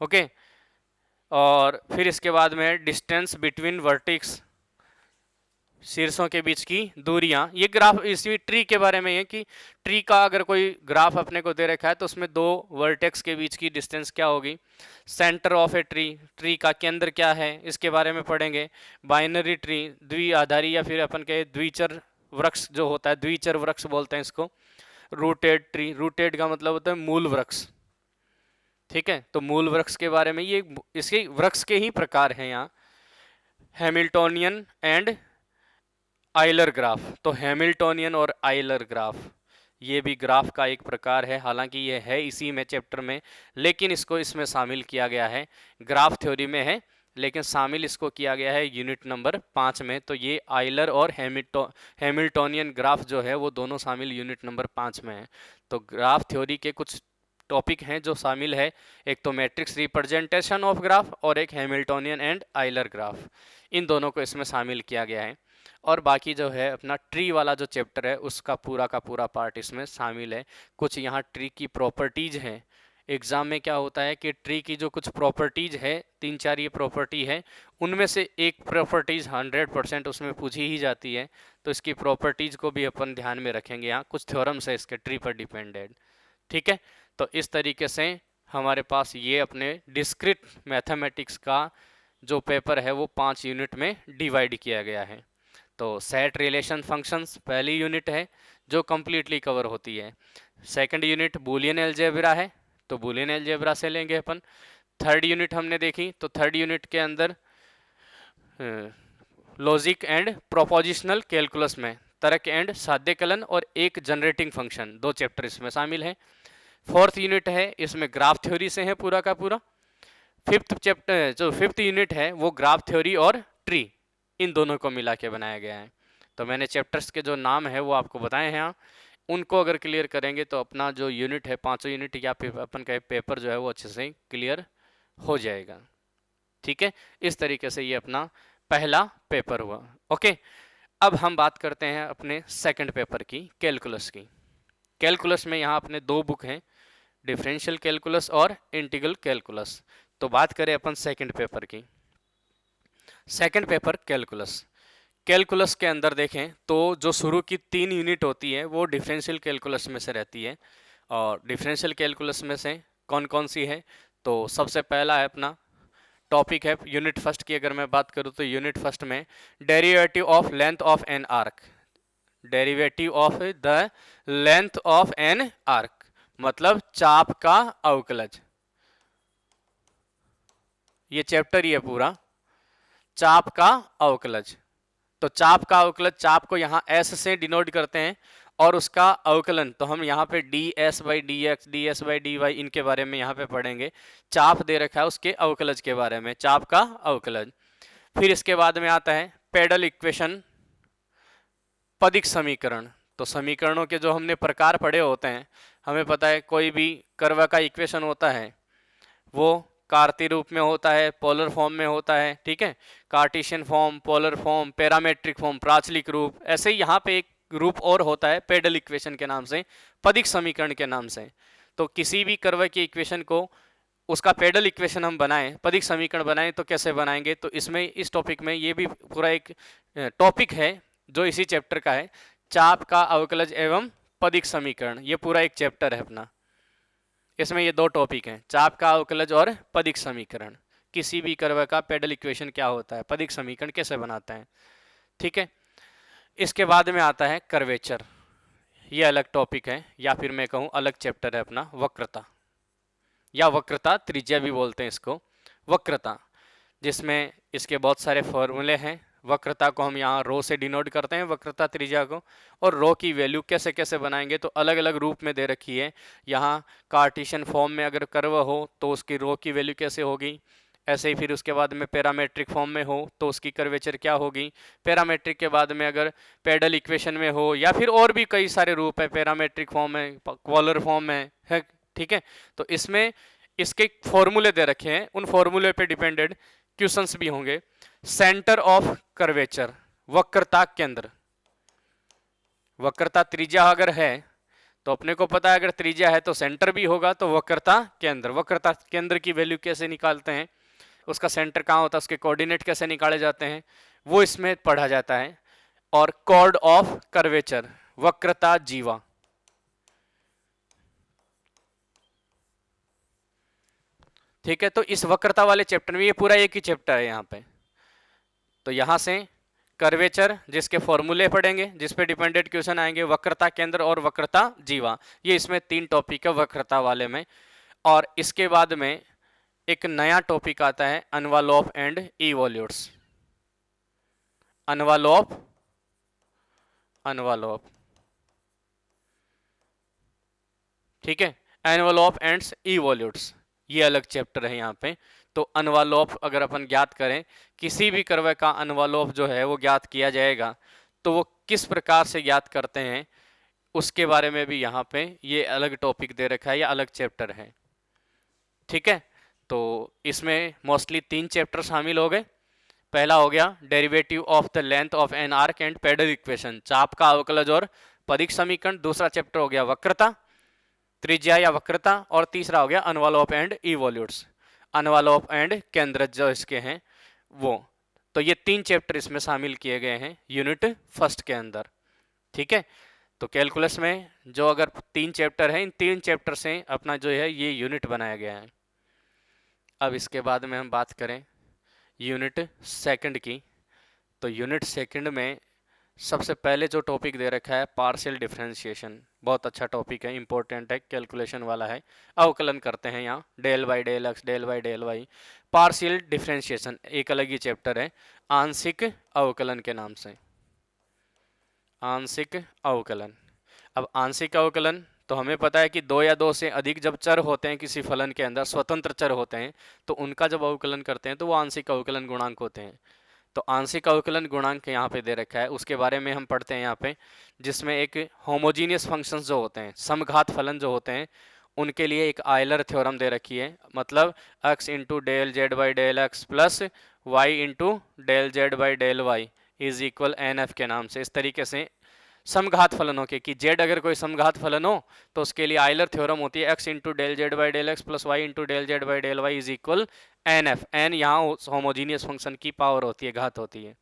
ओके। और फिर इसके बाद में डिस्टेंस बिटवीन वर्टिक्स, शीर्षों के बीच की दूरियां। ये ग्राफ इसी ट्री के बारे में है कि ट्री का अगर कोई ग्राफ अपने को दे रखा है तो उसमें दो वर्टेक्स के बीच की डिस्टेंस क्या होगी, centre of a tree, tree का केंद्र क्या है, इसके बारे में पढ़ेंगे। बाइनरी ट्री, द्विआधारी या फिर अपन कहे द्विचर वृक्ष जो होता है, द्विचर वृक्ष बोलते हैं इसको। रूटेड ट्री, रूटेड का मतलब होता है मूल वृक्ष, ठीक है। तो मूल वृक्ष के बारे में, ये इसके वृक्ष के ही प्रकार हैं यहाँ। हैमिल्टोनियन एंड आइलर ग्राफ, तो हैमिल्टोनियन और आइलर ग्राफ ये भी ग्राफ का एक प्रकार है, हालांकि ये है इसी में चैप्टर में, लेकिन इसको इसमें शामिल किया गया है, ग्राफ थ्योरी में है लेकिन शामिल इसको किया गया है यूनिट नंबर 5 में। तो ये आइलर और हैमिल्टोनियन ग्राफ जो है वो दोनों शामिल यूनिट नंबर 5 में है। तो ग्राफ थ्योरी के कुछ टॉपिक हैं जो शामिल है, एक तो मैट्रिक्स रिप्रेजेंटेशन ऑफ ग्राफ और एक हैमिल्टोनियन एंड आइलर ग्राफ, इन दोनों को इसमें शामिल किया गया है। और बाकी जो है अपना ट्री वाला जो चैप्टर है उसका पूरा का पूरा पार्ट इसमें शामिल है। कुछ यहाँ ट्री की प्रॉपर्टीज हैं, एग्जाम में क्या होता है कि ट्री की जो कुछ प्रॉपर्टीज है, 3-4 ये प्रॉपर्टी है, उनमें से एक प्रॉपर्टीज 100% उसमें पूछी ही जाती है। तो इसकी प्रॉपर्टीज को भी अपन ध्यान में रखेंगे, यहाँ कुछ थ्योरम्स है इसके ट्री पर डिपेंडेड, ठीक है। तो इस तरीके से हमारे पास ये अपने डिस्क्रिट मैथमेटिक्स का जो पेपर है वो 5 यूनिट में डिवाइड किया गया है। तो सेट रिलेशन फंक्शंस पहली यूनिट है जो कंप्लीटली कवर होती है। सेकंड यूनिट बूलियन अलजेब्रा है, तो बूलियन अलजेब्रा से लेंगे अपन। थर्ड यूनिट हमने देखी, तो थर्ड यूनिट के अंदर लॉजिक एंड प्रोपोजिशनल कैलकुलस में तर्क एंड साध्यकलन और एक जनरेटिंग फंक्शन, दो चैप्टर इसमें शामिल है। फोर्थ यूनिट है इसमें ग्राफ थ्योरी से है पूरा का पूरा। फिफ्थ चैप्टर जो फिफ्थ यूनिट है वो ग्राफ थ्योरी और ट्री इन दोनों को मिला के बनाया गया है। तो मैंने चैप्टर्स के जो नाम है वो आपको बताए हैं यहाँ, उनको अगर क्लियर करेंगे तो अपना जो यूनिट है, पांचों यूनिट या अपन का पेपर जो है वो अच्छे से क्लियर हो जाएगा, ठीक है। इस तरीके से ये अपना पहला पेपर हुआ, ओके। अब हम बात करते हैं अपने सेकंड पेपर की, कैलकुलस की। कैलकुलस में यहाँ अपने दो बुक हैं, डिफरेंशियल कैलकुलस और इंटीग्रल कैलकुलस। तो बात करें अपन सेकंड पेपर की, सेकंड पेपर कैलकुलस। कैलकुलस के अंदर देखें तो जो शुरू की 3 यूनिट होती है वो डिफरेंशियल कैलकुलस में से रहती है। और डिफरेंशियल कैलकुलस में से कौन कौन सी है, तो सबसे पहला है अपना टॉपिक है यूनिट फर्स्ट की। अगर मैं बात करूँ तो यूनिट फर्स्ट में derivative of length of an arc, derivative of the length of an arc मतलब चाप का अवकलज। ये चैप्टर ही है पूरा, चाप का अवकलज। तो चाप का अवकलज, चाप को यहाँ एस से डिनोट करते हैं और उसका अवकलन तो हम यहाँ पे d s by d x, d s by d y इनके बारे में यहाँ पे पढ़ेंगे। चाप दे रखा है उसके अवकलज के बारे में, चाप का अवकलज। फिर इसके बाद में आता है पेडल इक्वेशन, पदिक समीकरण। तो समीकरणों के जो हमने प्रकार पढ़े होते हैं, हमें पता है कोई भी कर्व का इक्वेशन होता है वो कार्तीय रूप में होता है, पोलर फॉर्म में होता है, ठीक है। Cartesian form, polar form, parametric form, प्राचलिक रूप। ऐसे ही यहाँ पे एक रूप और होता है पेडल इक्वेशन के नाम से, पदिक समीकरण के नाम से। तो किसी भी कर्व की इक्वेशन को उसका पेडल इक्वेशन हम बनाएं, पदिक समीकरण बनाएं तो कैसे बनाएंगे, तो इसमें इस टॉपिक में ये भी पूरा एक टॉपिक है जो इसी चैप्टर का है, चाप का अवकलज एवं पदिक समीकरण। ये पूरा एक चैप्टर है अपना, इसमें ये दो टॉपिक हैं, चाप का अवकलज और पदिक समीकरण। किसी भी कर्व का पेडल इक्वेशन क्या होता है, पदिक समीकरण कैसे बनाते हैं, ठीक है। इसके बाद में आता है कर्वेचर, ये अलग टॉपिक है या फिर मैं कहूँ अलग चैप्टर है अपना, वक्रता। या वक्रता त्रिज्या भी बोलते हैं इसको, वक्रता, जिसमें इसके बहुत सारे फॉर्मूले हैं। वक्रता को हम यहाँ रो से डिनोट करते हैं, वक्रता त्रिज्या को। और रो की वैल्यू कैसे कैसे बनाएंगे, तो अलग अलग रूप में दे रखी है। यहाँ कार्टेशियन फॉर्म में अगर कर्व हो तो उसकी रो की वैल्यू कैसे होगी, ऐसे ही फिर उसके बाद में पैरामेट्रिक फॉर्म में हो तो उसकी कर्वेचर क्या होगी, पैरामेट्रिक के बाद में अगर पेडल इक्वेशन में हो, या फिर और भी कई सारे रूप है, पैरामेट्रिक फॉर्म में, पोलर फॉर्म में है, ठीक है। तो इसमें इसके फॉर्मूले दे रखे हैं, उन फॉर्मूले पे डिपेंडेड क्वेश्चंस भी होंगे। सेंटर ऑफ कर्वेचर, वक्रता केंद्र, वक्रता त्रिज्या अगर है तो अपने को पता है अगर त्रिज्या है तो सेंटर भी होगा, तो वक्रता केंद्र, वक्रता केंद्र की वैल्यू कैसे निकालते हैं, उसका सेंटर कहाँ होता है, उसके कोऑर्डिनेट कैसे निकाले जाते हैं, वो इसमें पढ़ा जाता है। और कॉर्ड ऑफ कर्वेचर, वक्रता जीवा, ठीक है। तो इस वक्रता वाले चैप्टर में, ये पूरा एक ही चैप्टर है यहाँ पे, तो यहां से कर्वेचर जिसके फॉर्मूले पढ़ेंगे, जिस पे डिपेंडेंट क्वेश्चन आएंगे, वक्रता केंद्र और वक्रता जीवा, ये इसमें 3 टॉपिक है वक्रता वाले में। और इसके बाद में एक नया टॉपिक आता है अनवलप एंड इवोल्यूट्स, अनवलप, अनवलप, ठीक है, एनवलप एंड इवोल्यूट्स, ये अलग चैप्टर है यहाँ पे। तो अनवलप अगर अपन ज्ञात करें, किसी भी कर्व का अनवलप जो है वो ज्ञात किया जाएगा, तो वो किस प्रकार से ज्ञात करते हैं उसके बारे में भी यहाँ पे ये अलग टॉपिक दे रखा है या अलग चैप्टर है, ठीक है। तो इसमें मोस्टली 3 चैप्टर शामिल हो गए। पहला हो गया derivative of the length of an arc and pedal equation, चाप का अवकलज और पदिक समीकरण। दूसरा चैप्टर हो गया वक्रता, त्रिज्या या वक्रता। और तीसरा हो गया अनवलप एंड इवोल्यूट्स, अनवलप एंड केंद्र जो इसके हैं वो। तो ये 3 चैप्टर इसमें शामिल किए गए हैं यूनिट फर्स्ट के अंदर, ठीक है। तो कैलकुलस में जो अगर 3 चैप्टर हैं, इन 3 चैप्टर से अपना जो है ये यूनिट बनाया गया है। अब इसके बाद में हम बात करें यूनिट सेकंड की, तो यूनिट सेकंड में सबसे पहले जो टॉपिक दे रखा है पार्शियल डिफरेंशिएशन, बहुत अच्छा टॉपिक है, इंपॉर्टेंट है, कैलकुलेशन वाला है। अवकलन करते हैं यहाँ, del by del x, del by del y. Partial differentiation एक अलग ही चैप्टर है, आंशिक अवकलन के नाम से, आंशिक अवकलन। अब आंशिक अवकलन तो हमें पता है कि 2 या 2 से अधिक जब चर होते हैं किसी फलन के अंदर, स्वतंत्र चर होते हैं, तो उनका जब अवकलन करते हैं तो वो आंशिक अवकलन गुणांक होते हैं। तो आंशिक अवकलन गुणांक यहाँ पे दे रखा है, उसके बारे में हम पढ़ते हैं यहाँ पे, जिसमें एक होमोजीनियस फंक्शंस जो होते हैं, समघात फलन जो होते हैं, उनके लिए एक आयलर थ्योरम दे रखी है। मतलब x into del z by del x plus y into del z by del y is equal n f के नाम से, इस तरीके से समघात फलनों के, कि z अगर कोई समघात फलन हो तो उसके लिए आयलर थ्योरम होती है x into del z by del x plus y into del z by del y is equal n f. N यहाँ होमोजीनियस फंक्शन की पावर होती है, घात होती है।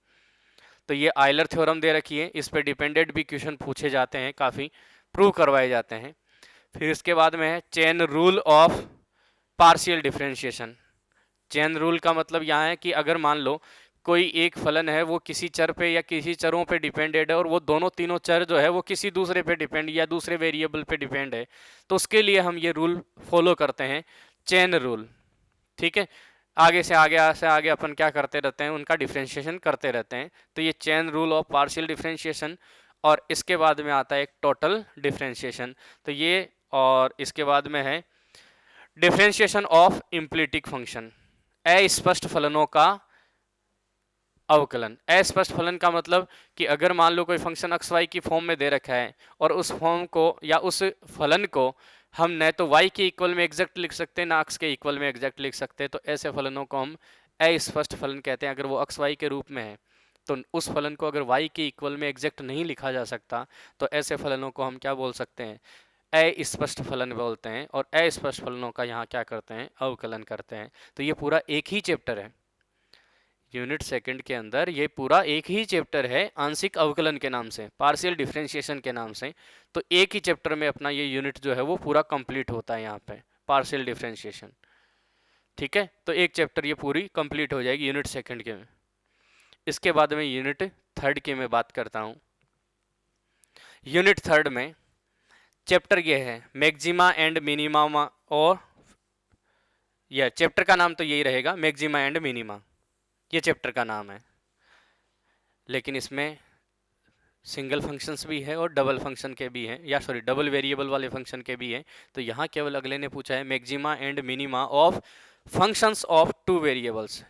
तो ये आयलर थ्योरम दे रखी है, इस पे डिपेंडेंट भी क्वेश्चन पूछे जाते हैं, काफ़ी प्रूव करवाए जाते हैं। फिर इसके बाद में है chain rule of partial differentiation. Chain rule का मतलब यहाँ है कि अगर मान लो कोई एक फलन है वो किसी चर पे या किसी चरों पे डिपेंडेड है, और वो दोनों तीनों चर जो है वो किसी दूसरे पे डिपेंड या दूसरे वेरिएबल पे डिपेंड है, तो उसके लिए हम ये रूल फॉलो करते हैं, चेन रूल, ठीक है। आगे से आगे अपन क्या करते रहते हैं, उनका डिफरेंशिएशन करते रहते हैं। तो ये chain rule of partial differentiation. और इसके बाद में आता है एक टोटल डिफरेंशिएशन, तो ये, और इसके बाद में है डिफरेंशिएशन ऑफ इम्प्लीटिक फंक्शन, अस्पष्ट फलनों का अवकलन। अस्पष्ट फलन का मतलब कि अगर मान लो कोई फंक्शन एक्स वाई की फॉर्म में दे रखा है, और उस फॉर्म को या उस फलन को हम न तो y के इक्वल में एग्जैक्ट लिख सकते हैं, ना x के इक्वल में एग्जैक्ट लिख सकते हैं, तो ऐसे फलनों को हम अस्पष्ट फलन कहते हैं। अगर वो एक्स वाई के रूप में है तो उस फलन को अगर y के इक्वल में एग्जैक्ट नहीं लिखा जा सकता, तो ऐसे फलनों को हम क्या बोल सकते हैं, अस्पष्ट फलन बोलते हैं। और अस्पष्ट फलनों का यहाँ क्या करते हैं, अवकलन करते हैं। तो ये पूरा एक ही चैप्टर है यूनिट सेकंड के अंदर, ये पूरा एक ही चैप्टर है आंशिक अवकलन के नाम से, पार्शियल डिफरेंशिएशन के नाम से। तो एक ही चैप्टर में अपना ये यूनिट जो है वो पूरा कंप्लीट होता है यहाँ पे, पार्शियल डिफरेंशिएशन, ठीक है। तो एक चैप्टर ये पूरी कंप्लीट हो जाएगी यूनिट सेकंड के में। इसके बाद में यूनिट थर्ड के में बात करता हूँ। यूनिट थर्ड में चैप्टर ये है मैक्सिमा एंड मिनिमा और यह चैप्टर का नाम तो यही रहेगा, मैक्सिमा एंड मिनिमा, ये चैप्टर का नाम है। लेकिन इसमें सिंगल फंक्शंस भी है और डबल फंक्शन के भी हैं, या सॉरी डबल वेरिएबल वाले फंक्शन के भी हैं। तो यहाँ केवल अगले ने पूछा है maxima and minima of functions of two variables,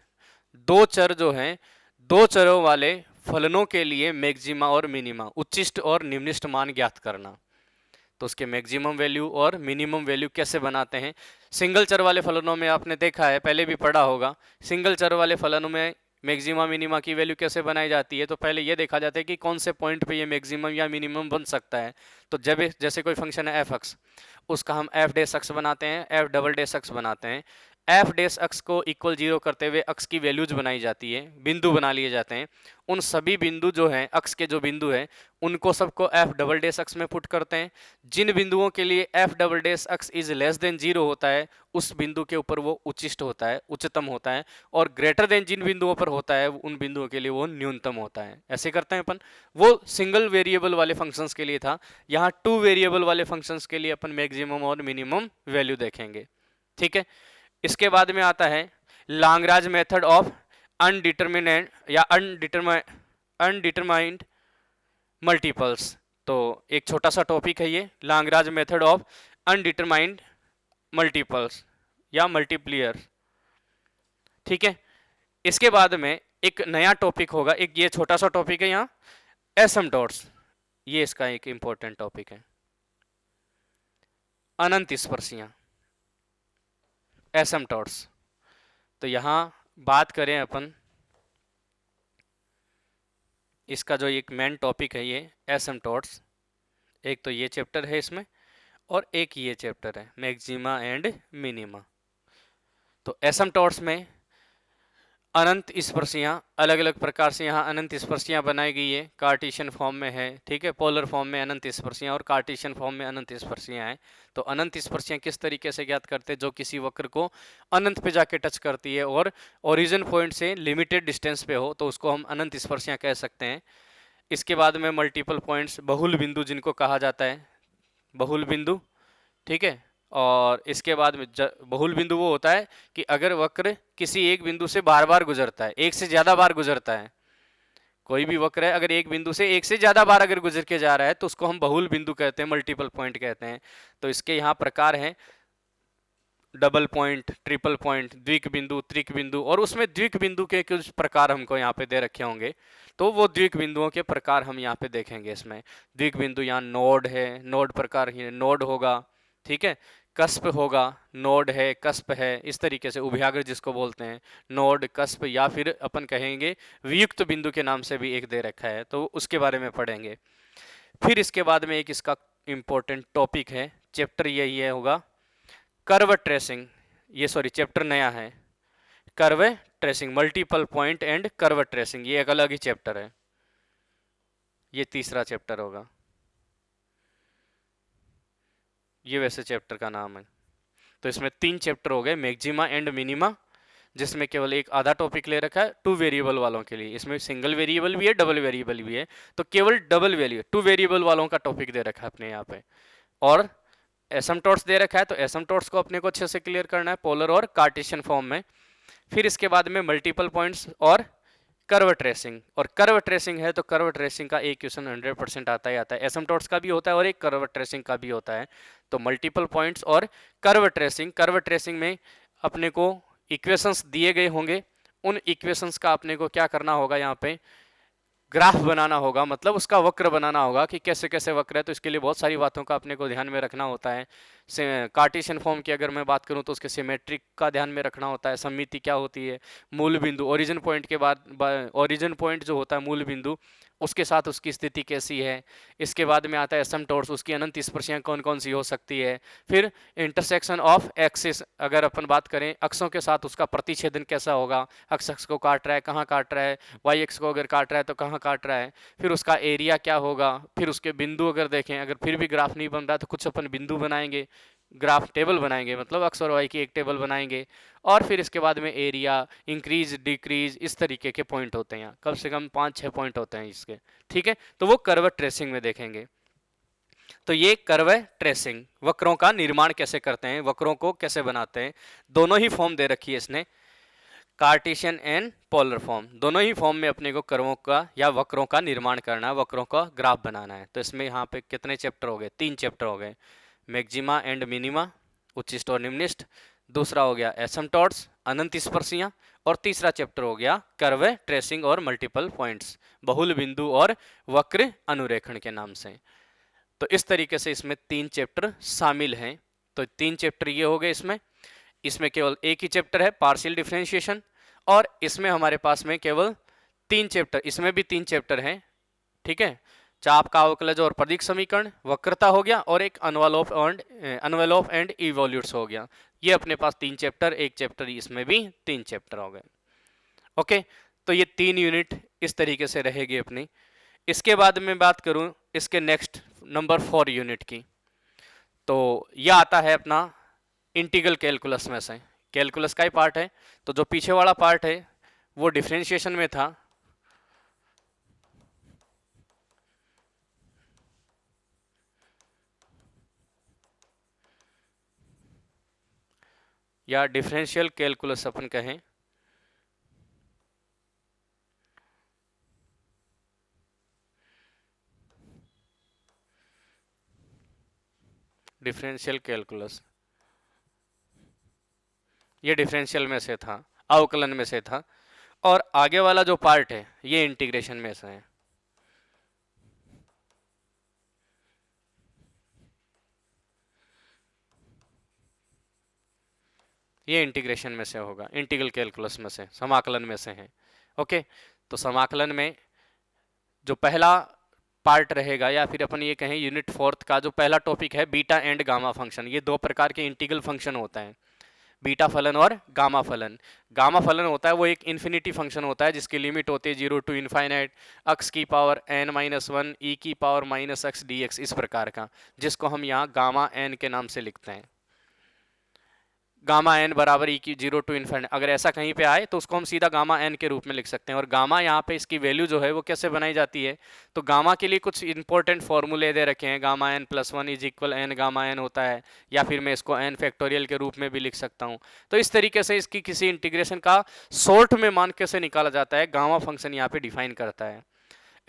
दो चर जो हैं, दो चरों वाले फलनों के लिए मैक्सिमा और मिनिमा, उच्चिष्ट और निम्निष्ट मान ज्ञात करना। तो उसके मैक्सिमम वैल्यू और मिनिमम वैल्यू कैसे बनाते हैं। सिंगल चर वाले फलनों में आपने देखा है, पहले भी पढ़ा होगा, सिंगल चर वाले फलनों में मैक्सिमा मिनिमा की वैल्यू कैसे बनाई जाती है। तो पहले ये देखा जाता है कि कौन से पॉइंट पे ये मैक्सिमम या मिनिमम बन सकता है। तो जब जैसे कोई फंक्शन है एफ एक्स, उसका हम एफ डेस एक्स बनाते हैं, एफ डबल डेस एक्स बनाते हैं। एफ डेस एक्स को इक्वल जीरो करते हुए एक्स की वैल्यूज बनाई जाती है, बिंदु बना लिए जाते हैं। उन सभी बिंदु जो हैं, एक्स के जो बिंदु हैं, उनको सबको एफ डबल डेस एक्स में पुट करते हैं। जिन बिंदुओं के लिए F double dash x is less than zero होता है, उस बिंदु के ऊपर वो उच्चिष्ट होता है, उच्चतम होता है, और ग्रेटर देन जिन बिंदुओं पर होता है, उन बिंदुओं के लिए वो न्यूनतम होता है। ऐसे करते हैं अपन। वो सिंगल वेरिएबल वाले फंक्शंस के लिए था। यहाँ टू वेरिएबल वाले फंक्शंस के लिए अपन मैक्सिमम और मिनिमम वैल्यू देखेंगे। ठीक है, इसके बाद में आता है लाग्रांज मेथड ऑफ अनडिटरमिनेट या अनडिटरमाइंड मल्टीपल्स। तो एक छोटा सा टॉपिक है ये, Lagrange method of undetermined multiples या मल्टीप्लियर। ठीक है, इसके बाद में एक नया टॉपिक होगा, एक ये छोटा सा टॉपिक है यहाँ, एसिम्पटोट्स। ये इसका एक इंपॉर्टेंट टॉपिक है, अनंत स्पर्शियां, एसिम्पटोट्स। तो यहां बात करें अपन, इसका जो एक मेन टॉपिक है ये एसिम्पटोट्स। एक तो ये चैप्टर है इसमें, और एक ये चैप्टर है मैक्सिमा एंड मिनिमा। तो एसिम्पटोट्स में अनंत स्पर्शियां, अलग अलग प्रकार से यहाँ अनंत स्पर्शियां बनाई गई है। कार्टेशियन फॉर्म में है, ठीक है, पोलर फॉर्म में अनंत स्पर्शियां और कार्टेशियन फॉर्म में अनंत स्पर्शियां हैं। तो अनंत स्पर्शियां किस तरीके से ज्ञात करते हैं, जो किसी वक्र को अनंत पे जाके टच करती है और ओरिजिन पॉइंट से लिमिटेड डिस्टेंस पे हो, तो उसको हम अनंत स्पर्शियां कह सकते हैं। इसके बाद में मल्टीपल पॉइंट्स, बहुल बिंदु जिनको कहा जाता है, बहुल बिंदु। ठीक है, और इसके बाद में बहुल बिंदु वो होता है कि अगर वक्र किसी एक बिंदु से बार बार गुजरता है, एक से ज्यादा बार गुजरता है, कोई भी वक्र है अगर एक बिंदु से एक से ज्यादा बार अगर गुजर के जा रहा है, तो उसको हम बहुल बिंदु कहते हैं, मल्टीपल पॉइंट कहते हैं। तो इसके यहाँ प्रकार हैं डबल पॉइंट, ट्रिपल पॉइंट, द्विक बिंदु, त्रिक बिंदु, और उसमें द्विक बिंदु के कुछ प्रकार हमको यहाँ पे दे रखे होंगे। तो वो द्विक बिंदुओं के प्रकार हम यहाँ पे देखेंगे। इसमें द्विक बिंदु, यहाँ नोड है, नोड प्रकार ही नोड होगा, ठीक है, कस्प होगा, नोड है, कस्प है, इस तरीके से उभयाग्र जिसको बोलते हैं, नोड, कस्प, या फिर अपन कहेंगे वियुक्त बिंदु के नाम से भी एक दे रखा है, तो उसके बारे में पढ़ेंगे। फिर इसके बाद में एक इसका इंपॉर्टेंट टॉपिक है, चैप्टर यही है होगा कर्व ट्रेसिंग। ये सॉरी चैप्टर नया है, curve tracing, multiple point and curve tracing, ये एक अलग ही चैप्टर है, ये तीसरा चैप्टर होगा। ये वैसे चैप्टर का नाम है। तो इसमें 3 चैप्टर हो गए, मैक्सिमा एंड मिनिमा, जिसमें केवल एक आधा टॉपिक ले रखा है टू वेरिएबल वालों के लिए। इसमें सिंगल वेरिएबल भी है, डबल वेरिएबल भी है, तो केवल डबल वैल्यू टू वेरिएबल वालों का टॉपिक दे रखा है अपने यहाँ पे। और एसिम्पटोट्स दे रखा है, तो एसिम्पटोट्स को अपने को अच्छे से क्लियर करना है, पोलर और कार्टेशियन फॉर्म में। फिर इसके बाद में मल्टीपल पॉइंट्स और कर्व ट्रेसिंग, और कर्व ट्रेसिंग है तो कर्व ट्रेसिंग का एक क्वेश्चन 100% आता ही आता है, एसिम्पटोट्स का भी होता है और एक कर्व ट्रेसिंग का भी होता है। तो मल्टीपल पॉइंट्स और कर्व ट्रेसिंग, कर्व ट्रेसिंग में अपने को इक्वेशंस दिए गए होंगे, उन इक्वेशंस का अपने को क्या करना होगा, यहाँ पे ग्राफ बनाना होगा, मतलब उसका वक्र बनाना होगा कि कैसे कैसे वक्र है। तो इसके लिए बहुत सारी बातों का अपने को ध्यान में रखना होता है। कार्टेशियन फॉर्म की अगर मैं बात करूं तो उसके सिमेट्रिक का ध्यान में रखना होता है, सममिति क्या होती है, मूल बिंदु, ओरिजिन पॉइंट के बाद ओरिजिन पॉइंट जो होता है मूल बिंदु, उसके साथ उसकी स्थिति कैसी है। इसके बाद में आता है एसिम्पटोट्स, उसकी अनंत स्पर्शियां कौन कौन सी हो सकती है। फिर इंटरसेक्शन ऑफ एक्सिस, अगर अपन बात करें अक्षों के साथ उसका प्रतिच्छेदन कैसा होगा, अक्ष को काट रहा है कहाँ काट रहा है, वाई एक्स को अगर काट रहा है तो कहाँ काट रहा है। फिर उसका एरिया क्या होगा, फिर उसके बिंदु अगर देखें, अगर फिर भी ग्राफ नहीं बन रहा तो कुछ अपन बिंदु बनाएंगे, ग्राफ टेबल बनाएंगे, मतलब अक्स और वाई की एक टेबल बनाएंगे। और फिर इसके बाद में एरिया, इंक्रीज, डिक्रीज, इस तरीके के पॉइंट होते हैं, कम से कम 5-6 पॉइंट होते हैं इसके। ठीक है, तो वो कर्व ट्रेसिंग में देखेंगे। तो ये कर्व ट्रेसिंग, वक्रों का निर्माण कैसे करते हैं, वक्रों को कैसे बनाते हैं, दोनों ही फॉर्म दे रखी है इसने, कार्टेशियन एंड पोलर फॉर्म, दोनों ही फॉर्म में अपने को कर्वों का या वक्रों का निर्माण करना है, वक्रों का ग्राफ बनाना है। तो इसमें यहाँ पे कितने चैप्टर हो गए, 3 चैप्टर हो गए, मैक्सिमा एंड मिनिमा, उच्चिष्ट और निम्निष्ट, दूसरा हो गया एसिम्पटोट्स, अनंत स्पर्शियां, और तीसरा चैप्टर हो गया कर्व ट्रेसिंग और मल्टीपल पॉइंट्स, बहुल बिंदु और वक्र अनुरेखण के नाम से। तो इस तरीके से इसमें 3 चैप्टर शामिल हैं। तो 3 चैप्टर ये हो गए इसमें, इसमें केवल एक ही चैप्टर है पार्शियल डिफरेंशिएशन, और इसमें हमारे पास में केवल 3 चैप्टर, इसमें भी 3 चैप्टर हैं, ठीक है, चाप का अवकलज और प्रदीक समीकरण, वक्रता हो गया, और एक अनवेलोप एंड इवोल्यूट्स हो गया। ये अपने पास 3 चैप्टर, एक चैप्टर इसमें भी 3 चैप्टर हो गए। ओके, तो ये 3 यूनिट इस तरीके से रहेगी अपनी। इसके बाद मैं बात करूं इसके नेक्स्ट नंबर 4 यूनिट की, तो यह आता है अपना इंटीग्रल कैलकुलस में से, कैलकुलस का ही पार्ट है। तो जो पीछे वाला पार्ट है वो डिफरेंशिएशन में था, या डिफरेंशियल कैलकुलस अपन कहें, डिफरेंशियल कैलकुलस, ये डिफरेंशियल में से था, अवकलन में से था, और आगे वाला जो पार्ट है ये इंटीग्रेशन में से है। ये इंटीग्रेशन में से होगा, इंटीग्रल कैलकुलस में से, समाकलन में से है। ओके, तो समाकलन में जो पहला पार्ट रहेगा, या फिर अपन ये कहें यूनिट 4 का जो पहला टॉपिक है बीटा एंड गामा फंक्शन, ये 2 प्रकार के इंटीग्रल फंक्शन होता है, बीटा फलन और गामा फलन। गामा फलन होता है वो एक इन्फिनिटी फंक्शन होता है जिसकी लिमिट होती है 0 टू इनफाइनाइट x की पावर n-1 e की पावर -x dx, इस प्रकार का, जिसको हम यहाँ गामा n के नाम से लिखते हैं। गामा एन बराबर ई की 0 टू इन्फिनिटी, अगर ऐसा कहीं पे आए तो उसको हम सीधा गामा एन के रूप में लिख सकते हैं। और गामा यहाँ पे इसकी वैल्यू जो है वो कैसे बनाई जाती है, तो गामा के लिए कुछ इंपॉर्टेंट फॉर्मूले दे रखे हैं, gamma n plus 1 is equal n gamma n होता है, या फिर मैं इसको एन फैक्टोरियल के रूप में भी लिख सकता हूँ। तो इस तरीके से इसकी किसी इंटीग्रेशन का शॉर्ट में मान कैसे निकाला जाता है, गामा फंक्शन यहाँ पे डिफाइन करता है।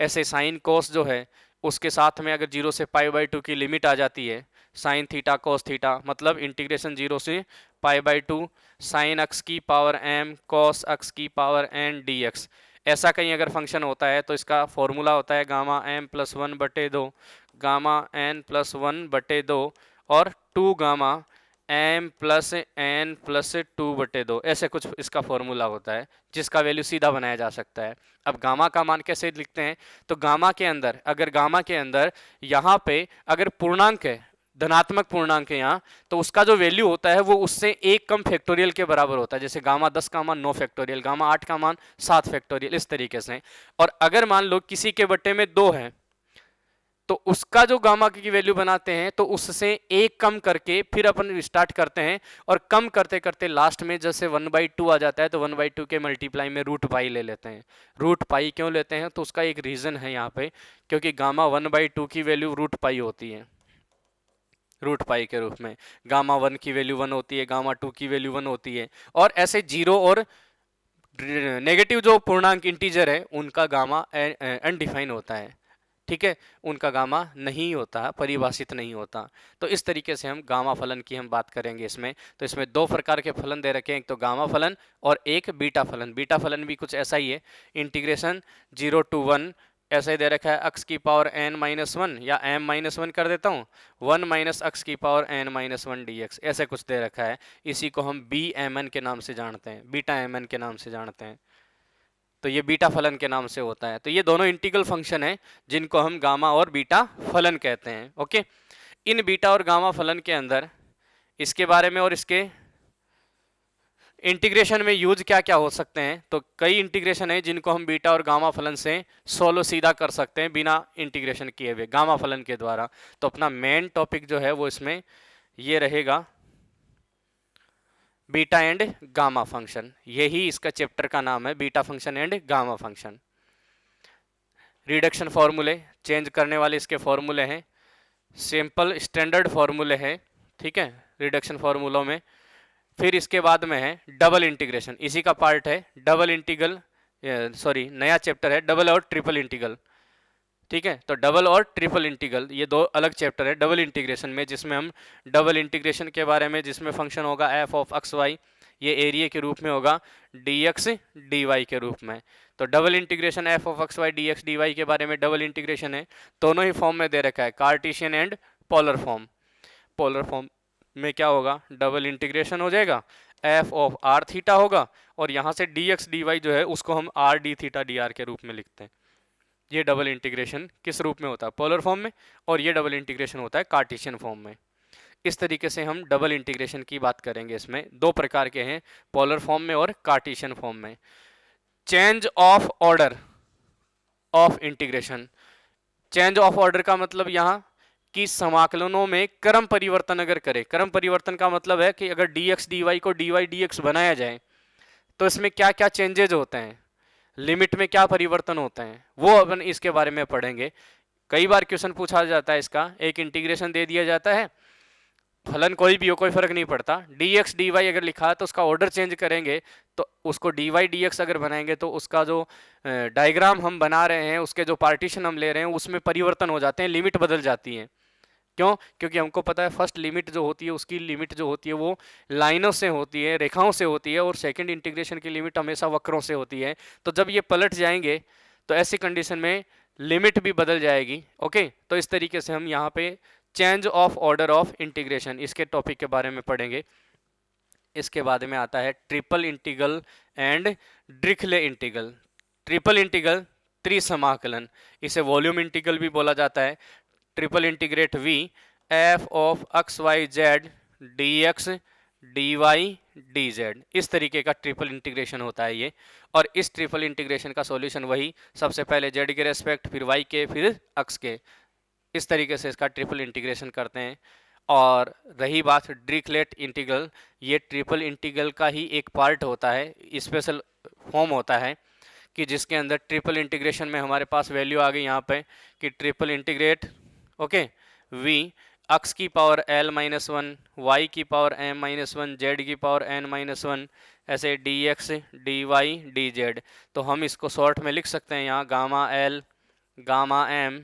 ऐसे साइन कोस जो है उसके साथ में अगर 0 से π/2 की लिमिट आ जाती है, साइन थीटा कोस थीटा, मतलब इंटीग्रेशन 0 से π/2 साइन अक्स की पावर m कोस अक्स की पावर n dx, ऐसा कहीं अगर फंक्शन होता है तो इसका फॉर्मूला होता है gamma m plus 1/2 gamma n plus 1/2 और 2 gamma m plus n plus 2/2, ऐसे कुछ इसका फॉर्मूला होता है जिसका वैल्यू सीधा बनाया जा सकता है। अब गामा का मान कैसे लिखते हैं, तो गामा के अंदर, अगर गामा के अंदर यहाँ पे अगर पूर्णांक है, धनात्मक पूर्णांक है यहाँ, तो उसका जो वैल्यू होता है वो उससे एक कम फैक्टोरियल के बराबर होता है। जैसे गामा 10 का मान 9 फैक्टोरियल, गामा 8 का मान 7 फैक्टोरियल, इस तरीके से। और अगर मान लो किसी के बट्टे में 2 है तो उसका जो गामा की वैल्यू बनाते हैं तो उससे एक कम करके फिर अपन स्टार्ट करते हैं, और कम करते करते लास्ट में जैसे 1/2 आ जाता है तो 1/2 के मल्टीप्लाई में √π ले लेते हैं। √π क्यों लेते हैं, तो उसका एक रीजन है यहाँ पे, क्योंकि गामा 1/2 की वैल्यू √π होती है, √π के रूप में। गामा 1 की वैल्यू 1 होती है, गामा 2 की वैल्यू 1 होती है, और ऐसे 0 और नेगेटिव जो पूर्णांक इंटीजर है उनका गामा अनडिफाइन होता है, ठीक है, उनका गामा नहीं होता, परिभाषित नहीं होता। तो इस तरीके से हम गामा फलन की हम बात करेंगे इसमें। तो इसमें 2 प्रकार के फलन दे रखे हैं, एक तो गामा फलन और एक बीटा फलन। बीटा फलन भी कुछ ऐसा ही है, इंटीग्रेशन 0 टू 1 ऐसा ही दे रखा है, x की पावर n-1 या m-1 कर देता हूँ, 1 माइनस x की पावर n-1 dx, ऐसे कुछ दे रखा है। इसी को हम bmn के नाम से जानते हैं, बीटा mn के नाम से जानते हैं। तो ये बीटा फलन के नाम से होता है। तो ये दोनों इंटीग्रल फंक्शन है जिनको हम गामा और बीटा फलन कहते हैं। ओके, इन बीटा और गामा फलन के अंदर इसके बारे में और इसके इंटीग्रेशन में यूज क्या क्या हो सकते हैं, तो कई इंटीग्रेशन है जिनको हम बीटा और गामा फलन से सोलो सीधा कर सकते हैं बिना इंटीग्रेशन किए हुए गामा फलन के द्वारा। तो अपना मेन टॉपिक जो है वो इसमें ये रहेगा, बीटा एंड गामा फंक्शन, यही इसका चैप्टर का नाम है, beta function and gamma function. Reduction फॉर्मूले, चेंज करने वाले इसके फॉर्मूले हैं, सिंपल स्टैंडर्ड फॉर्मूले हैं, ठीक है, रिडक्शन फॉर्मूलों में। फिर इसके बाद में है डबल इंटीग्रेशन, इसी का पार्ट है डबल इंटीग्रल, सॉरी नया चैप्टर है डबल और ट्रिपल इंटीग्रल, ठीक है। तो डबल और ट्रिपल इंटीग्रल ये दो अलग चैप्टर है डबल इंटीग्रेशन में, जिसमें हम डबल इंटीग्रेशन के बारे में, जिसमें फंक्शन होगा एफ ऑफ एक्स वाई, ये एरिया के रूप में होगा डी एक्स डी वाई के रूप में। तो double integration f of x y d x d y के बारे में डबल इंटीग्रेशन है, दोनों ही फॉर्म में दे रखा है, Cartesian and polar form. Polar form में क्या होगा, डबल इंटीग्रेशन हो जाएगा, एफ ऑफ आर थीटा होगा, और यहाँ से डी एक्स डी वाई जो है उसको हम R D theta D R के रूप में लिखते हैं। ये डबल इंटीग्रेशन किस रूप में होता है, पोलर फॉर्म में, और ये डबल इंटीग्रेशन होता है कार्टेशियन फॉर्म में। इस तरीके से हम डबल इंटीग्रेशन की बात करेंगे। इसमें दो प्रकार के हैं, पोलर फॉर्म में और कार्टेशियन फॉर्म में। Change of order of integration, change of order का मतलब यहाँ कि समाकलनों में क्रम परिवर्तन अगर करें, क्रम परिवर्तन का मतलब है कि अगर डी एक्स डी वाई को डी वाई डी एक्स बनाया जाए तो इसमें क्या क्या चेंजेज होते हैं, लिमिट में क्या परिवर्तन होते हैं, वो अपन इसके बारे में पढ़ेंगे। कई बार क्वेश्चन पूछा जाता है इसका, एक इंटीग्रेशन दे दिया जाता है, फलन कोई भी हो कोई फर्क नहीं पड़ता, डी एक्स डी वाई अगर लिखा है तो उसका ऑर्डर चेंज करेंगे, तो उसको डी वाई डी एक्स अगर बनाएंगे तो उसका जो डायग्राम हम बना रहे हैं, उसके जो पार्टीशन हम ले रहे हैं उसमें परिवर्तन हो जाते हैं, लिमिट बदल जाती है। क्यों? क्योंकि हमको पता है फर्स्ट लिमिट जो होती है, उसकी लिमिट जो होती है वो लाइनों से होती है, रेखाओं से होती है, और सेकंड इंटीग्रेशन की लिमिट हमेशा वक्रों से होती है। तो जब ये पलट जाएंगे तो ऐसी कंडीशन में लिमिट भी बदल जाएगी। ओके, तो इस तरीके से हम यहाँ पे change of order of integration इसके टॉपिक के बारे में पढ़ेंगे। इसके बाद में आता है triple integral and Dirichlet integral. Triple integral त्रिसमाकलन, इसे वॉल्यूम इंटीग्रल भी बोला जाता है। Triple integrate v f of x y z d x d y d z, इस तरीके का ट्रिपल इंटीग्रेशन होता है ये। और इस ट्रिपल इंटीग्रेशन का सॉल्यूशन वही, सबसे पहले जेड के रेस्पेक्ट, फिर वाई के, फिर एक्स के, इस तरीके से इसका ट्रिपल इंटीग्रेशन करते हैं। और रही बात ड्रिखलेट इंटीग्रल, ये ट्रिपल इंटीग्रल का ही एक पार्ट होता है, स्पेशल फॉर्म होता है, कि जिसके अंदर ट्रिपल इंटीग्रेशन में हमारे पास वैल्यू आ गई यहाँ पे कि triple integrate okay v x की power l minus one, y की power m minus one, z की पावर एन माइनस वन, ऐसे d x d y d z. तो हम इसको शॉर्ट में लिख सकते हैं यहाँ gamma l gamma m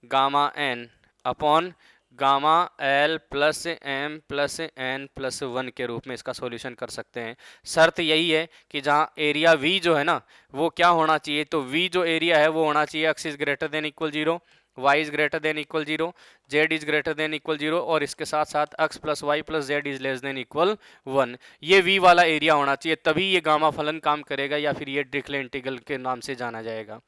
gamma n upon gamma l plus m plus n plus one के रूप में इसका सॉल्यूशन कर सकते हैं। शर्त यही है कि जहाँ एरिया वी जो है ना वो क्या होना चाहिए, तो वी जो एरिया है वो होना चाहिए x is greater than equal zero, y is greater than equal zero, z is greater than equal zero, और इसके साथ साथ x plus y plus z is less than equal one. ये वी वाला एरिया होना चाहिए, तभी ये गामा फलन काम करेगा, या फिर ये ड्रिखले इंटीग्रल के नाम से जाना जाएगा।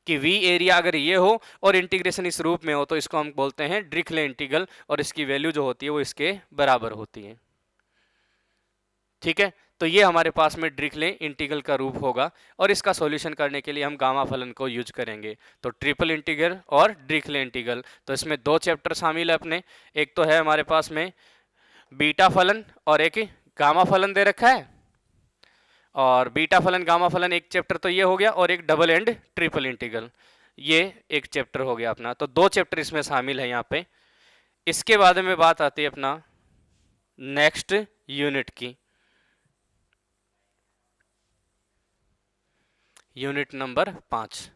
कि वी एरिया अगर ये हो और इंटीग्रेशन इस रूप में हो तो इसको हम बोलते हैं ड्रिखले इंटीग्रल, और इसकी वैल्यू जो होती है वो इसके बराबर होती है। ठीक है, तो ये हमारे पास में ड्रिखले इंटीग्रल का रूप होगा, और इसका सॉल्यूशन करने के लिए हम गामा फलन को यूज करेंगे। तो ट्रिपल इंटीग्रल और ड्रिखले इंटीग्रल, तो इसमें दो चैप्टर शामिल है अपने, एक तो है हमारे पास में बीटा फलन और एक गामा फलन दे रखा है, और बीटा फलन गामा फलन एक चैप्टर तो ये हो गया, और एक डबल एंड ट्रिपल इंटीग्रल ये एक चैप्टर हो गया अपना। तो दो चैप्टर इसमें शामिल है यहाँ पे। इसके बाद में बात आती है अपना नेक्स्ट यूनिट की, यूनिट नंबर 5।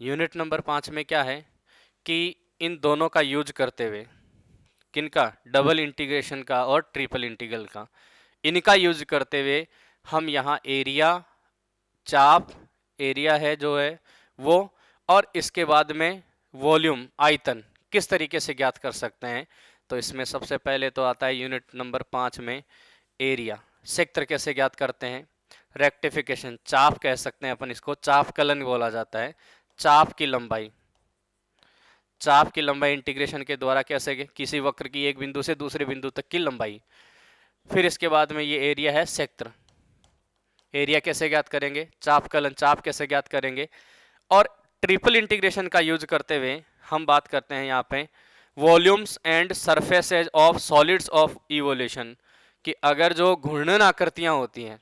यूनिट नंबर 5 में क्या है कि इन दोनों का यूज करते हुए, किनका, डबल इंटीग्रेशन का और ट्रिपल इंटीग्रल का, इनका यूज करते हुए हम यहाँ एरिया, चाप एरिया है जो है वो, और इसके बाद में वॉल्यूम आयतन किस तरीके से ज्ञात कर सकते हैं। तो इसमें सबसे पहले तो आता है यूनिट नंबर 5 में एरिया, क्षेत्र कैसे ज्ञात करते हैं, रेक्टिफिकेशन, चाप कह सकते हैं अपन इसको, चाप कलन बोला जाता है। चाप की लंबाई, चाप की लंबाई इंटीग्रेशन के द्वारा कैसे, किसी वक्र की एक बिंदु से दूसरे बिंदु तक की लंबाई। फिर इसके बाद में ये एरिया है क्षेत्र, एरिया कैसे ज्ञात करेंगे, चाप कलन, चाप कैसे ज्ञात करेंगे। और ट्रिपल इंटीग्रेशन का यूज करते हुए हम बात करते हैं यहाँ पे volumes and surfaces of solids of evolution, कि अगर जो घूर्णन आकृतियां होती हैं,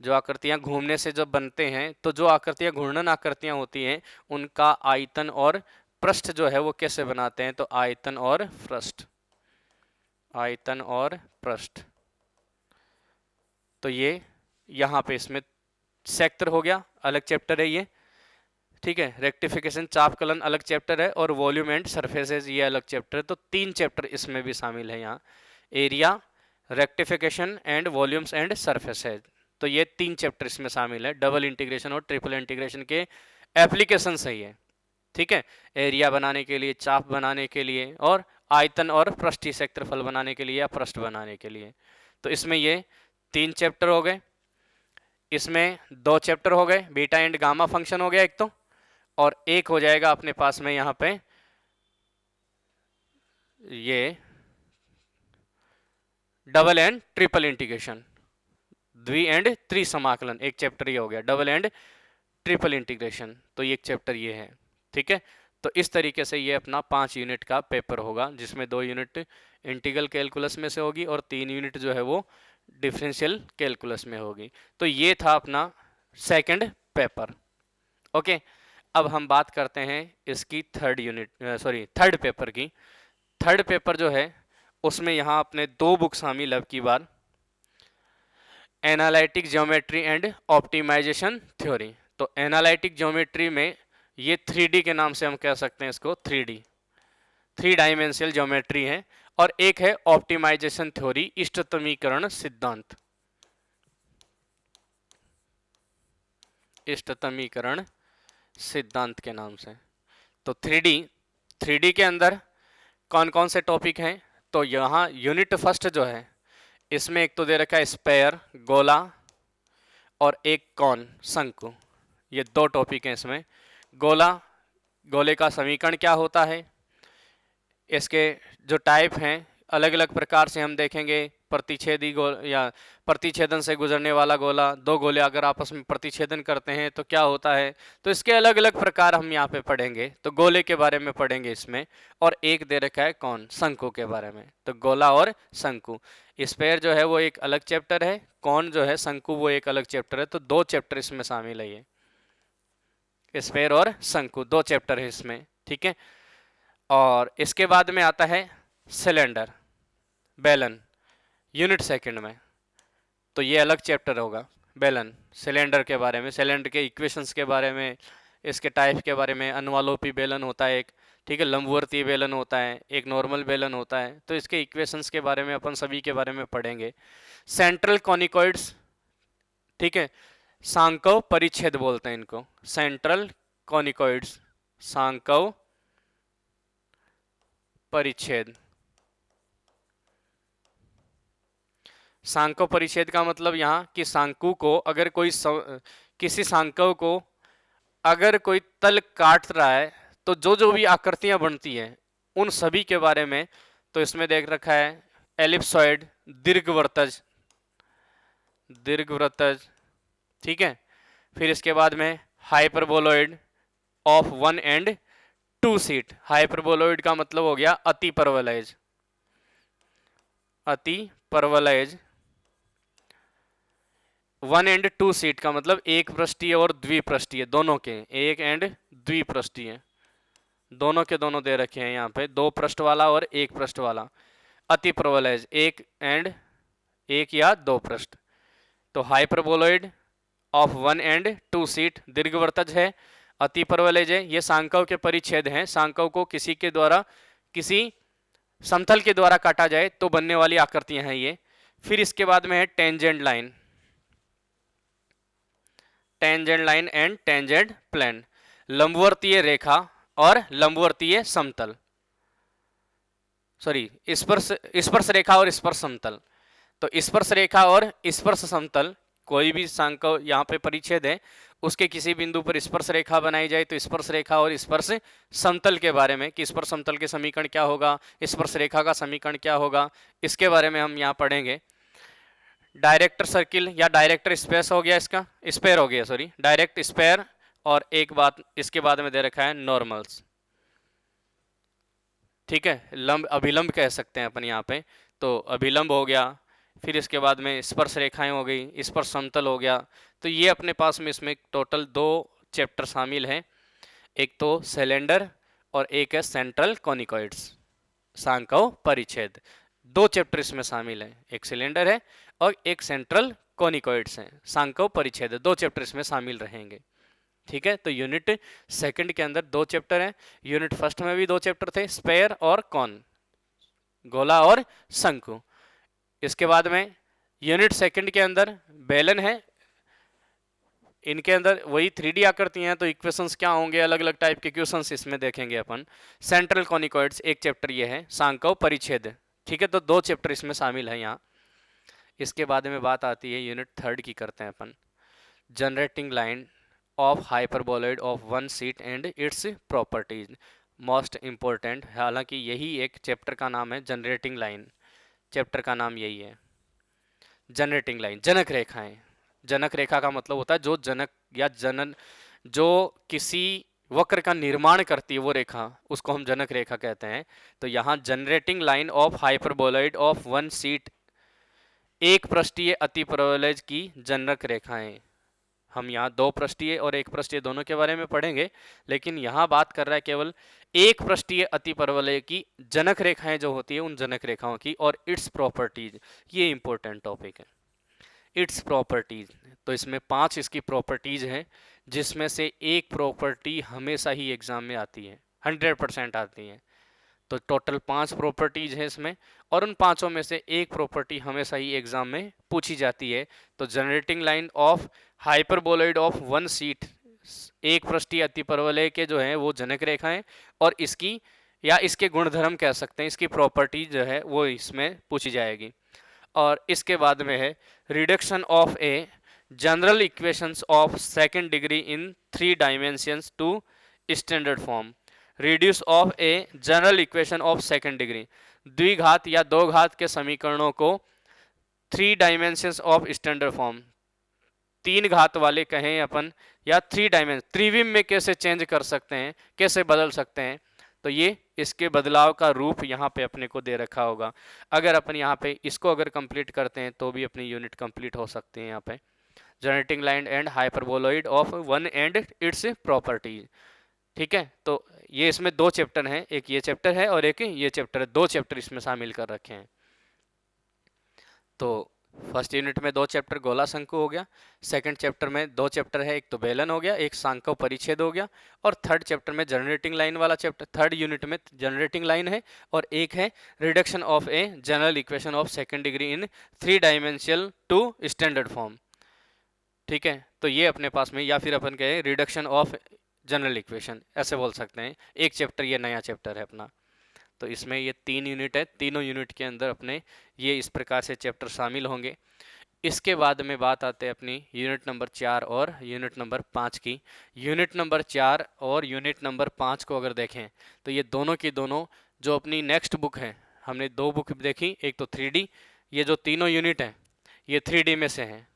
जो आकृतियां घूमने से जब बनते हैं, तो जो आकृतियां घूर्णन आकृतियां होती हैं उनका आयतन और पृष्ठ जो है वो कैसे बनाते हैं, तो आयतन और पृष्ठ, आयतन और पृष्ठ। तो ये यहाँ पे इसमें सेक्टर हो गया, अलग चैप्टर है ये, ठीक है। रेक्टिफिकेशन चापकलन अलग चैप्टर है, और वॉल्यूम एंड सरफेसेस ये अलग चैप्टर है। तो 3 चैप्टर इसमें भी शामिल है यहाँ, area, rectification and volumes and surfaces. तो ये 3 चैप्टर इसमें शामिल है। डबल इंटीग्रेशन और ट्रिपल इंटीग्रेशन के एप्लीकेशन सही है, ठीक है। एरिया बनाने के लिए, चाप बनाने के लिए, और आयतन और पृष्ठीय क्षेत्रफल बनाने के लिए या पृष्ठ बनाने के लिए। तो इसमें ये 3 चैप्टर हो गए। इसमें 2 चैप्टर हो गए, बीटा एंड गामा फंक्शन हो गया एक तो, और एक हो जाएगा अपने पास में यहाँ पे ये डबल एंड ट्रिपल इंटीग्रेशन, द्वि एंड त्रि समाकलन, एक चैप्टर ये हो गया, डबल एंड ट्रिपल इंटीग्रेशन। तो ये एक चैप्टर ये है, ठीक है। तो इस तरीके से ये अपना 5 यूनिट का पेपर होगा, जिसमें 2 यूनिट इंटीग्रल कैलकुलस में से होगी और 3 यूनिट जो है वो डिफरेंशियल कैलकुलस में होगी। तो ये था अपना सेकंड पेपर, ओके। अब हम बात करते हैं इसकी थर्ड पेपर की। थर्ड पेपर जो है उसमें यहाँ अपने 2 बुक शामिल अब की बार, analytic geometry and optimisation theory. तो एनालिटिक ज्योमेट्री में ये 3D के नाम से हम कह सकते हैं इसको, 3 डायमेंशनल ज्योमेट्री है, और एक है ऑप्टिमाइजेशन थ्योरी, इष्टतमीकरण सिद्धांत, इष्टतमीकरण सिद्धांत के नाम से। तो 3D के अंदर कौन कौन से टॉपिक हैं, तो यहाँ यूनिट फर्स्ट जो है इसमें एक तो दे रखा है स्पेयर, गोला, और एक कौन, शंकु। ये 2 टॉपिक हैं इसमें। गोले का समीकरण क्या होता है, इसके जो टाइप हैं अलग अलग प्रकार से हम देखेंगे। प्रतिच्छेदी गोला या प्रतिच्छेदन से गुजरने वाला गोला, 2 गोले अगर आपस में प्रतिच्छेदन करते हैं तो क्या होता है, तो इसके अलग अलग प्रकार हम यहाँ पे पढ़ेंगे। तो गोले के बारे में पढ़ेंगे इसमें, और एक दे रखा है कौन, शंकु के बारे में। तो गोला और शंकु, स्फेयर जो है वो एक अलग चैप्टर है, कौन जो है शंकु वो एक अलग चैप्टर है। तो 2 चैप्टर इसमें शामिल है, ये स्फेयर और शंकु 2 चैप्टर है इसमें, ठीक है। और इसके बाद में आता है सिलेंडर, बेलन, यूनिट सेकंड में। तो ये अलग चैप्टर होगा, बेलन, सिलेंडर के बारे में, सिलेंडर के इक्वेशंस के बारे में, इसके टाइप के बारे में। अनुवालोपी बेलन होता है एक, ठीक है, लंबवर्ती बेलन होता है एक, नॉर्मल बेलन होता है। तो इसके इक्वेशंस के बारे में अपन सभी के बारे में पढ़ेंगे। सेंट्रल कॉनिकॉइड्स, ठीक है, सांकव परिच्छेद बोलते हैं इनको, सेंट्रल कॉनिकॉइड्स, सांकव परिच्छेद। सांकव परिच्छेद का मतलब यहाँ कि सांकु को अगर कोई किसी सांकव को अगर कोई तल काट रहा है तो जो जो भी आकृतियां बनती है उन सभी के बारे में। तो इसमें देख रखा है एलिप्सॉइड, दीर्घवृत्तज, दीर्घवृत्तज, ठीक है। फिर इसके बाद में hyperboloid of 1 and 2 seat. Hyperboloid का मतलब हो गया अति परवलयज, अति परवलयज। 1 एंड 2 सीट का मतलब एक पृष्ठीय और द्विपृष्ठीय दोनों के, एक एंड द्विपृष्ठीय दोनों के दोनों दे रखे हैं यहाँ पे, 2 पृष्ठ वाला और 1 पृष्ठ वाला। अति परवलयज एक या 2 पृष्ठ। तो हाइपरबोलॉइड ऑफ 1 एंड 2 सीट दीर्घवृत्तज है, अति परवलयज है। ये सांकव के परिच्छेद हैं। सांकव को किसी के द्वारा, किसी समतल के द्वारा काटा जाए तो बनने वाली आकृतियां हैं ये। फिर इसके बाद में है tangent line, tangent line and tangent plane, लंबवर्तीय रेखा और लंबवर्तीय समतल, सॉरी स्पर्श रेखा और स्पर्श समतल। तो स्पर्श रेखा और स्पर्श समतल, कोई भी सांकव यहाँ पे परिच्छेद है उसके किसी बिंदु पर स्पर्श रेखा बनाई जाए तो स्पर्श रेखा और स्पर्श समतल के बारे में कि स्पर्श समतल के समीकरण क्या होगा, स्पर्श रेखा का समीकरण क्या होगा, इसके बारे में हम यहाँ पढ़ेंगे। डायरेक्टर सर्किल या डायरेक्टर स्पेस हो गया, इसका स्पेयर हो गया, सॉरी डायरेक्ट स्पेयर। और एक बात इसके बाद में दे रखा है नॉर्मल्स, ठीक है, लंब अभिलंब कह सकते हैं अपन यहाँ पे। तो अभिलंब हो गया, फिर इसके बाद में स्पर्श रेखाएं हो गई, स्पर्श समतल हो गया। तो ये अपने पास में इसमें टोटल 2 चैप्टर शामिल हैं, एक तो सिलेंडर और एक है सेंट्रल कॉनिकॉइड्स, सांकव परिच्छेद। दो चैप्टर इसमें शामिल है, एक सिलेंडर है और एक सेंट्रल कॉनिकॉइड्स है, सांकव परिच्छेद, दो चैप्टर इसमें शामिल रहेंगे। ठीक है, तो यूनिट सेकंड के अंदर दो चैप्टर हैं, यूनिट फर्स्ट में भी दो चैप्टर थे, स्पेयर और कॉन, गोला और शंकु। इसके बाद में यूनिट सेकंड के अंदर बेलन है, इनके अंदर वही 3D आकृति हैं, तो इक्वेशंस क्या होंगे, अलग अलग टाइप के क्वेश्चंस इसमें देखेंगे अपन। सेंट्रल कॉनिकॉइड्स एक चैप्टर ये है, सांकव परिच्छेद। ठीक है, तो दो चैप्टर इसमें शामिल है यहाँ। इसके बाद में बात आती है यूनिट थर्ड की, करते हैं अपन, generating line of hyperboloid of one sheet and its properties, most important. हालांकि यही एक चैप्टर का नाम है, जनरेटिंग लाइन, चैप्टर का नाम यही है, जनरेटिंग लाइन, जनक रेखाएं। जनक रेखा का मतलब होता है जो जनक या जनन, जो किसी वक्र का निर्माण करती है वो रेखा, उसको हम जनक रेखा कहते हैं। तो यहाँ generating line of hyperboloid of one seat, एक पृष्ठीय अतिपरवलय की जनक रेखाएं। हम यहाँ दो पृष्ठीय और एक पृष्ठीय दोनों के बारे में पढ़ेंगे, लेकिन यहाँ बात कर रहा है केवल एक पृष्ठीय अतिपरवलय की जनक रेखाएं जो होती है उन जनक रेखाओं की, और इट्स प्रॉपर्टीज, ये इंपॉर्टेंट टॉपिक है, इट्स प्रॉपर्टीज। तो इसमें 5 इसकी प्रॉपर्टीज हैं, जिसमें से एक प्रॉपर्टी हमेशा ही एग्जाम में आती है, 100% आती है। तो टोटल 5 प्रॉपर्टीज हैं इसमें, और उन पांचों में से एक प्रॉपर्टी हमेशा ही एग्जाम में पूछी जाती है। तो generating line of hyperboloid of one seat, एक पृष्ठीय अतिपरवलय के जो है वो जनक रेखा है, और इसकी या इसके गुणधर्म कह सकते हैं, इसकी प्रॉपर्टी जो है वो इसमें पूछी जाएगी। और इसके बाद में है reduction of a general equations of second degree in 3 dimensions to standard form, reduce of a general equation of second degree, द्विघात या दो घात के समीकरणों को 3 डायमेंशंस ऑफ स्टैंडर्ड फॉर्म, 3 घात वाले कहें अपन, या 3 डायमेंशन त्रिविम में कैसे चेंज कर सकते हैं, कैसे बदल सकते हैं। तो ये इसके बदलाव का रूप यहाँ पे अपने को दे रखा होगा। अगर अपन यहाँ पे इसको अगर कंप्लीट करते हैं तो भी अपनी यूनिट कंप्लीट हो सकती है। यहाँ पे generating line and hyperboloid of one and its properties. ठीक है, तो ये इसमें दो चैप्टर हैं, एक ये चैप्टर है और एक ये चैप्टर है, दो चैप्टर इसमें शामिल कर रखे हैं। तो फर्स्ट यूनिट में दो चैप्टर गोला शंकु हो गया, सेकंड चैप्टर में दो चैप्टर है, एक तो बेलन हो गया, एक सांकव परिच्छेद हो गया, और थर्ड चैप्टर में जनरेटिंग लाइन वाला चैप्टर, थर्ड यूनिट में जनरेटिंग लाइन है, और एक है reduction of a general equation of second degree in 3 dimensional to standard form. ठीक है, तो ये अपने पास में, या फिर अपन कहें रिडक्शन ऑफ जनरल इक्वेशन, ऐसे बोल सकते हैं। एक चैप्टर ये नया चैप्टर है अपना। तो इसमें ये 3 यूनिट है, तीनों यूनिट के अंदर अपने ये इस प्रकार से चैप्टर शामिल होंगे। इसके बाद में बात आते हैं अपनी यूनिट नंबर 4 और यूनिट नंबर 5 की। यूनिट नंबर 4 और यूनिट नंबर 5 को अगर देखें तो ये दोनों की दोनों जो अपनी नेक्स्ट बुक है, हमने दो बुक देखी, एक तो 3D, ये जो तीनों यूनिट हैं ये 3D में से हैं।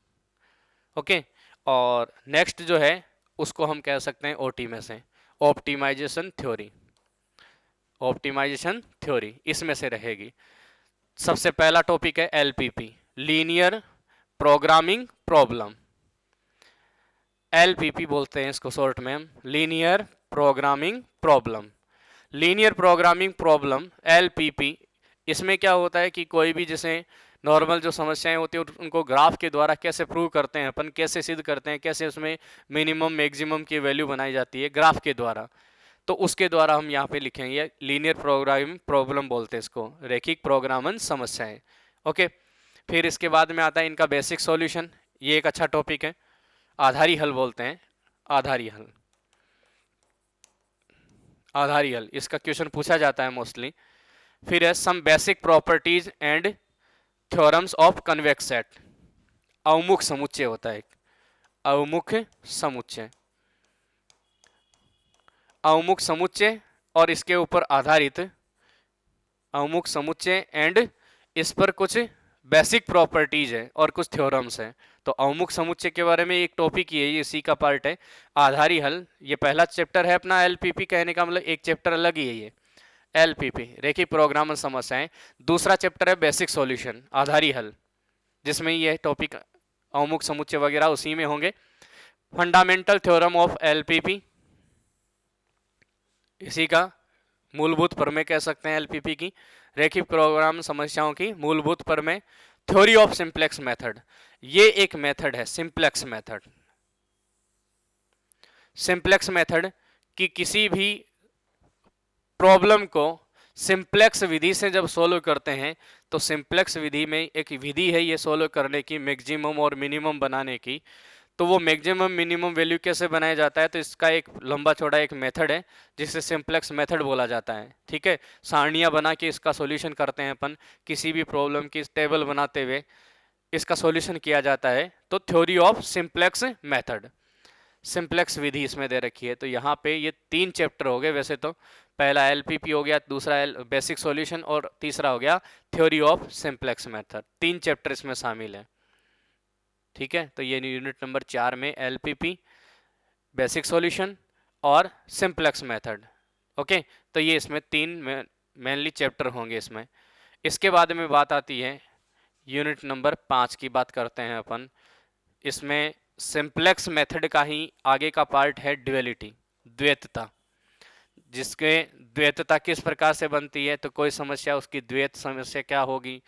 ओके, और नेक्स्ट जो है उसको हम कह सकते हैं OT में से, ऑप्टिमाइजेशन थ्योरी, ऑप्टिमाइजेशन थ्योरी इसमें से रहेगी। सबसे पहला टॉपिक है LPP, linear programming problem, LPP बोलते हैं इसको शॉर्ट में हम, linear programming problem. Linear programming problem LPP, इसमें क्या होता है कि कोई भी जैसे नॉर्मल जो समस्याएं होती है उनको ग्राफ के द्वारा कैसे प्रूव करते हैं अपन, कैसे सिद्ध करते हैं, कैसे उसमें मिनिमम मैक्सिमम की वैल्यू बनाई जाती है ग्राफ के द्वारा, तो उसके द्वारा हम यहाँ पे लिखेंगे लीनियर प्रोग्रामिंग प्रॉब्लम बोलते हैं इसको, रैखिक प्रोग्रामन समस्याएं। ओके, फिर इसके बाद में आता है इनका बेसिक सॉल्यूशन, ये एक अच्छा टॉपिक है, आधारी हल बोलते हैं, आधारी हल, आधारी हल इसका क्वेश्चन पूछा जाता है मोस्टली। फिर है some basic properties and theorems of convex set, अवमुख समुच्चय होता है, अवमुख समुच्चय, अवमुख समुच्चय और इसके ऊपर आधारित अवमुख समुच्चय एंड इस पर कुछ बेसिक प्रॉपर्टीज है और कुछ थ्योरम्स हैं। तो अवमुख समुच्चय के बारे में एक टॉपिक ही है, ये इसी का पार्ट है। आधारी हल ये पहला चैप्टर है अपना, LPP कहने का मतलब एक चैप्टर अलग ही है ये, LPP रैखिक प्रोग्रामन समस्याएं। दूसरा चैप्टर है बेसिक सॉल्यूशन, आधारी हल, जिसमें ये टॉपिक अवमुख समुच्चय वगैरह उसी में होंगे। फंडामेंटल थ्योरम ऑफ LPP इसी का मूलभूत प्रमेय कह सकते हैं एलपीपी की, रैखिक प्रोग्राम समस्याओं की मूलभूत प्रमेय। थ्योरी ऑफ सिंप्लेक्स मेथड, ये एक मेथड है सिंप्लेक्स मेथड। सिंप्लेक्स मेथड कि किसी भी प्रॉब्लम को सिंप्लेक्स विधि से जब सोल्व करते हैं तो सिंप्लेक्स विधि में एक विधि है ये सोल्व करने की, मैक्सिमम और मिनिमम बनाने की। तो वो मैक्सिमम मिनिमम वैल्यू कैसे बनाया जाता है, तो इसका एक लंबा चौड़ा एक मेथड है जिसे सिंप्लेक्स मेथड बोला जाता है। ठीक है, सारणियाँ बना के इसका सॉल्यूशन करते हैं अपन, किसी भी प्रॉब्लम की टेबल बनाते हुए इसका सॉल्यूशन किया जाता है। तो theory of simplex method, simplex विधि इसमें दे रखी है। तो यहाँ पे ये 3 चैप्टर हो गए वैसे तो, पहला एलपीपी हो गया, दूसरा बेसिक सॉल्यूशन और तीसरा हो गया theory of simplex method. 3 chapter इसमें शामिल है। ठीक है, तो ये यूनिट नंबर 4 में एलपीपी, बेसिक सॉल्यूशन और सिंप्लेक्स मेथड। ओके, तो ये इसमें 3 मेनली चैप्टर होंगे इसमें। इसके बाद में बात आती है यूनिट नंबर 5 की, बात करते हैं अपन। इसमें सिंप्लेक्स मेथड का ही आगे का पार्ट है ड्युअलिटी, द्वैतता। जिसके द्वैतता किस प्रकार से बनती है, तो कोई समस्या उसकी द्वैत समस्या क्या होगी,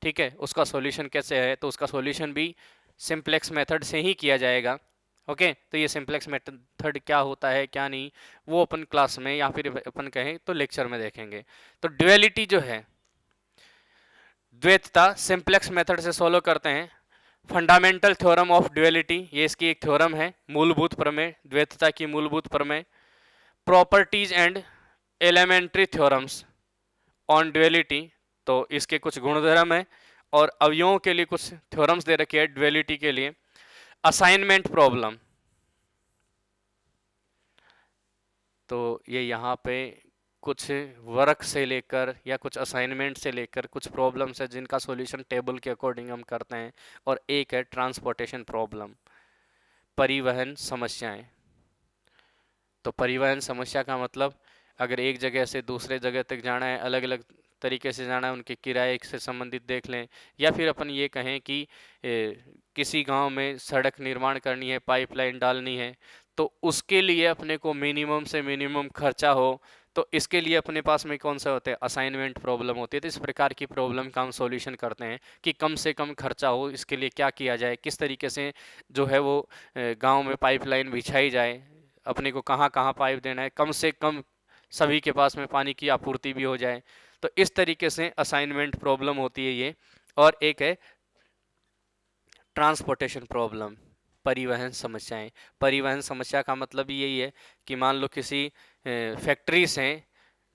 ठीक है, उसका सॉल्यूशन कैसे है, तो उसका सॉल्यूशन भी सिंप्लेक्स मेथड से ही किया जाएगा। ओके, तो ये सिंप्लेक्स मेथड क्या होता है क्या नहीं, वो अपन क्लास में या फिर अपन कहें तो लेक्चर में देखेंगे। तो ड्युअलिटी जो है, द्वैतता, सिंप्लेक्स मेथड से सोल्व करते हैं। फंडामेंटल थ्योरम ऑफ ड्युअलिटी, ये इसकी एक थ्योरम है, मूलभूत प्रमेय, द्वैतता की मूलभूत प्रमेय। Properties and elementary theorems on duality, तो इसके कुछ गुणधर्म है और अवयवों के लिए कुछ थ्योरम्स दे रखे हैं ड्युअलिटी के लिए। असाइनमेंट प्रॉब्लम, तो ये यहाँ पे कुछ वर्क से लेकर या कुछ असाइनमेंट से लेकर कुछ प्रॉब्लम्स है जिनका सॉल्यूशन टेबल के अकॉर्डिंग हम करते हैं। और एक है ट्रांसपोर्टेशन प्रॉब्लम, परिवहन समस्याएं। तो परिवहन समस्या का मतलब अगर एक जगह से दूसरे जगह तक जाना है, अलग अलग तरीके से जाना है, उनके किराए से संबंधित देख लें, या फिर अपन ये कहें कि किसी गांव में सड़क निर्माण करनी है, पाइपलाइन डालनी है, तो उसके लिए अपने को मिनिमम से मिनिमम खर्चा हो, तो इसके लिए अपने पास में कौन सा होते हैं, असाइनमेंट प्रॉब्लम होती है। तो इस प्रकार की प्रॉब्लम का हम सॉल्यूशन करते हैं कि कम से कम खर्चा हो, इसके लिए क्या किया जाए, किस तरीके से जो है वो गांव में पाइपलाइन बिछाई जाए, अपने को कहाँ कहाँ पाइप देना है, कम से कम सभी के पास में पानी की आपूर्ति भी हो जाए। तो इस तरीके से असाइनमेंट प्रॉब्लम होती है ये। और एक है ट्रांसपोर्टेशन प्रॉब्लम, परिवहन समस्याएं। परिवहन समस्या का मतलब यही है कि मान लो किसी फैक्ट्री से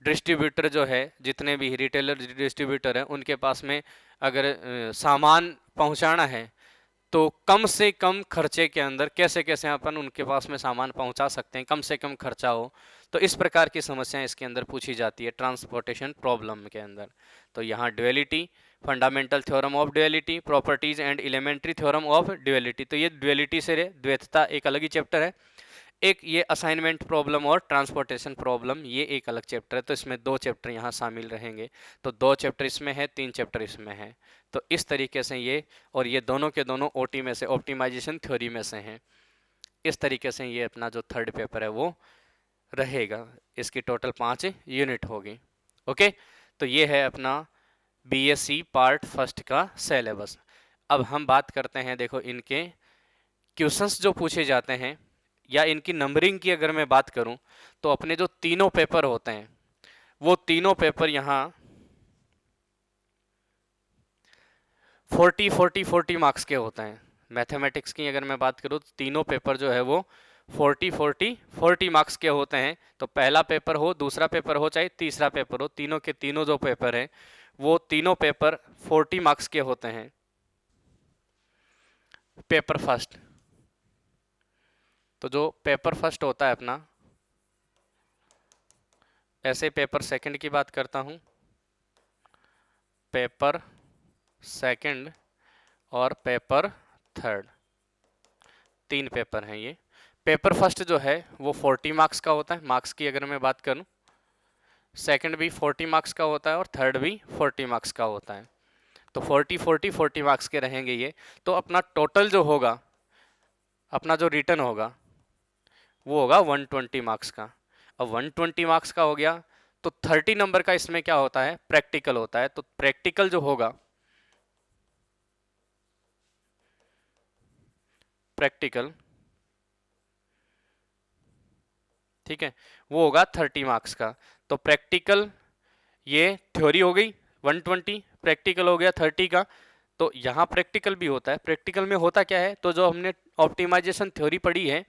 डिस्ट्रीब्यूटर जो है, जितने भी रिटेलर डिस्ट्रीब्यूटर हैं, उनके पास में अगर सामान पहुंचाना है तो कम से कम खर्चे के अंदर कैसे कैसे अपन उनके पास में सामान पहुंचा सकते हैं, कम से कम खर्चा हो। तो इस प्रकार की समस्याएं इसके अंदर पूछी जाती है ट्रांसपोर्टेशन प्रॉब्लम के अंदर। तो यहाँ duality, fundamental theorem of duality, properties and elementary theorem of duality. तो ये ड्युअलिटी से द्वैतता एक अलग ही चैप्टर है। एक ये असाइनमेंट प्रॉब्लम और ट्रांसपोर्टेशन प्रॉब्लम, ये एक अलग चैप्टर है। तो इसमें 2 चैप्टर यहाँ शामिल रहेंगे। तो 2 चैप्टर इसमें है, 3 चैप्टर इसमें है। तो इस तरीके से ये, और ये दोनों के दोनों ओटी में से, ऑप्टिमाइजेशन थ्योरी में से हैं। इस तरीके से ये अपना जो थर्ड पेपर है वो रहेगा। इसकी टोटल 5 यूनिट होगी। ओके, तो ये है अपना बीएससी पार्ट फर्स्ट का सिलेबस। अब हम बात करते हैं, देखो इनके क्वेश्चंस जो पूछे जाते हैं या इनकी नंबरिंग की अगर मैं बात करूं, तो अपने जो तीनों पेपर होते हैं वो तीनों पेपर यहाँ 40 मार्क्स के होते हैं। मैथमेटिक्स की अगर मैं बात करूं तो तीनों पेपर जो है वो 40 मार्क्स के होते हैं। तो पहला पेपर हो, दूसरा पेपर हो, चाहे तीसरा पेपर हो, तीनों के तीनों जो पेपर हैं वो तीनों पेपर 40 मार्क्स के होते हैं। पेपर फर्स्ट, तो जो पेपर फर्स्ट होता है अपना, ऐसे पेपर सेकंड की बात करता हूं, पेपर सेकंड और पेपर थर्ड, 3 पेपर हैं ये। पेपर फर्स्ट जो है वो 40 मार्क्स का होता है, मार्क्स की अगर मैं बात करूं। सेकंड भी 40 मार्क्स का होता है और थर्ड भी 40 मार्क्स का होता है। तो 40 मार्क्स के रहेंगे ये। तो अपना टोटल जो होगा, अपना जो रिटर्न होगा वो होगा 120 मार्क्स का। अब 120 मार्क्स का हो गया तो 30 नंबर का इसमें क्या होता है, प्रैक्टिकल होता है। तो प्रैक्टिकल जो होगा, प्रैक्टिकल, ठीक है, वो होगा 30 मार्क्स का। तो प्रैक्टिकल, ये थ्योरी हो गई 120, प्रैक्टिकल हो गया 30 का। तो यहाँ प्रैक्टिकल भी होता है। प्रैक्टिकल में होता क्या है, तो जो हमने ऑप्टिमाइजेशन थ्योरी पढ़ी है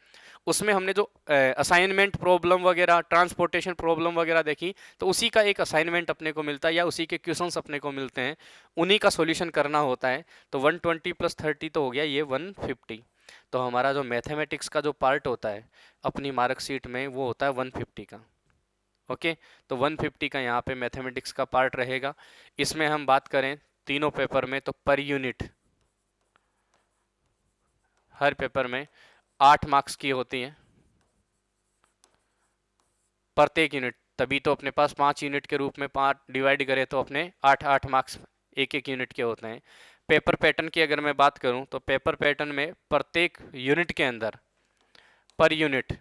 उसमें हमने जो असाइनमेंट प्रॉब्लम वगैरह, ट्रांसपोर्टेशन प्रॉब्लम वगैरह देखी, तो उसी का एक असाइनमेंट अपने को मिलता है या उसी के क्वेश्चंस अपने को मिलते हैं, उन्हीं का सॉल्यूशन करना होता है। तो 120 प्लस 30 तो हो गया ये 150। तो हमारा जो मैथमेटिक्स का जो पार्ट होता है अपनी मार्कशीट में वो होता है 150 का। ओके, तो 150 का यहाँ पे मैथमेटिक्स का पार्ट रहेगा। इसमें हम बात करें तीनों पेपर में, तो पर यूनिट हर पेपर में 8 मार्क्स की होती हैं प्रत्येक यूनिट। तभी तो अपने पास 5 यूनिट के रूप में 5 डिवाइड करें तो अपने 8-8 मार्क्स एक एक यूनिट के होते हैं। पेपर पैटर्न की अगर मैं बात करूं तो पेपर पैटर्न में प्रत्येक यूनिट के अंदर पर यूनिट,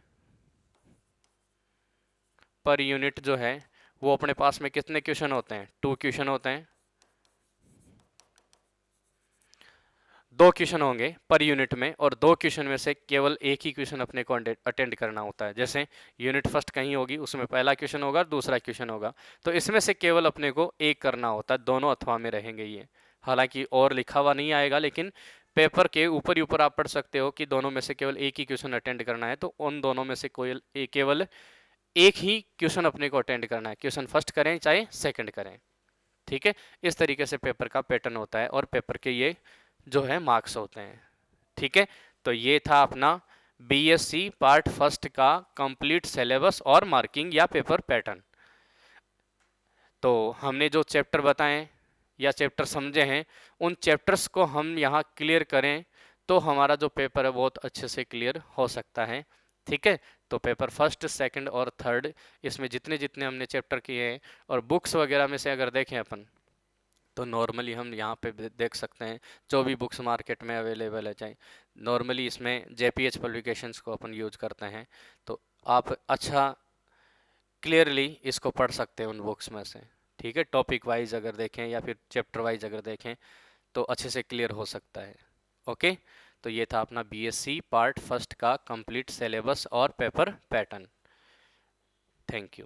पर यूनिट जो है वो अपने पास में कितने क्वेश्चन होते हैं, 2 क्वेश्चन होते हैं। 2 क्वेश्चन होंगे पर यूनिट में, और 2 क्वेश्चन में से केवल एक ही क्वेश्चन अपने को अटेंड करना होता है। जैसे यूनिट फर्स्ट कहीं होगी, उसमें पहला क्वेश्चन होगा, दूसरा क्वेश्चन होगा, तो इसमें से केवल अपने को एक करना होता है। दोनों अथवा में रहेंगे ये, हालांकि और लिखा हुआ नहीं आएगा, लेकिन पेपर के ऊपर ही ऊपर आप पढ़ सकते हो कि दोनों में से केवल एक ही क्वेश्चन अटेंड करना है। तो उन दोनों में से कोई केवल एक ही क्वेश्चन अपने को अटेंड करना है, क्वेश्चन फर्स्ट करें चाहे सेकंड करें। ठीक है, इस तरीके से पेपर का पैटर्न होता है और पेपर के ये जो है मार्क्स होते हैं। ठीक है, तो ये था अपना बीएससी पार्ट फर्स्ट का कंप्लीट सिलेबस और मार्किंग या पेपर पैटर्न। तो हमने जो चैप्टर बताए या चैप्टर समझे हैं, उन चैप्टर्स को हम यहाँ क्लियर करें तो हमारा जो पेपर है बहुत अच्छे से क्लियर हो सकता है। ठीक है, तो पेपर फर्स्ट, सेकंड और थर्ड, इसमें जितने जितने हमने चैप्टर किए हैं, और बुक्स वगैरह में से अगर देखें अपन, तो नॉर्मली हम यहाँ पे देख सकते हैं जो भी बुक्स मार्केट में अवेलेबल है, चाहे नॉर्मली इसमें जेपीएच पब्लिकेशंस को अपन यूज करते हैं। तो आप अच्छा क्लियरली इसको पढ़ सकते हैं उन बुक्स में से। ठीक है, टॉपिक वाइज अगर देखें या फिर चैप्टर वाइज अगर देखें तो अच्छे से क्लियर हो सकता है। ओके, तो ये था अपना बीएससी पार्ट फर्स्ट का कंप्लीट सिलेबस और पेपर पैटर्न। Thank you.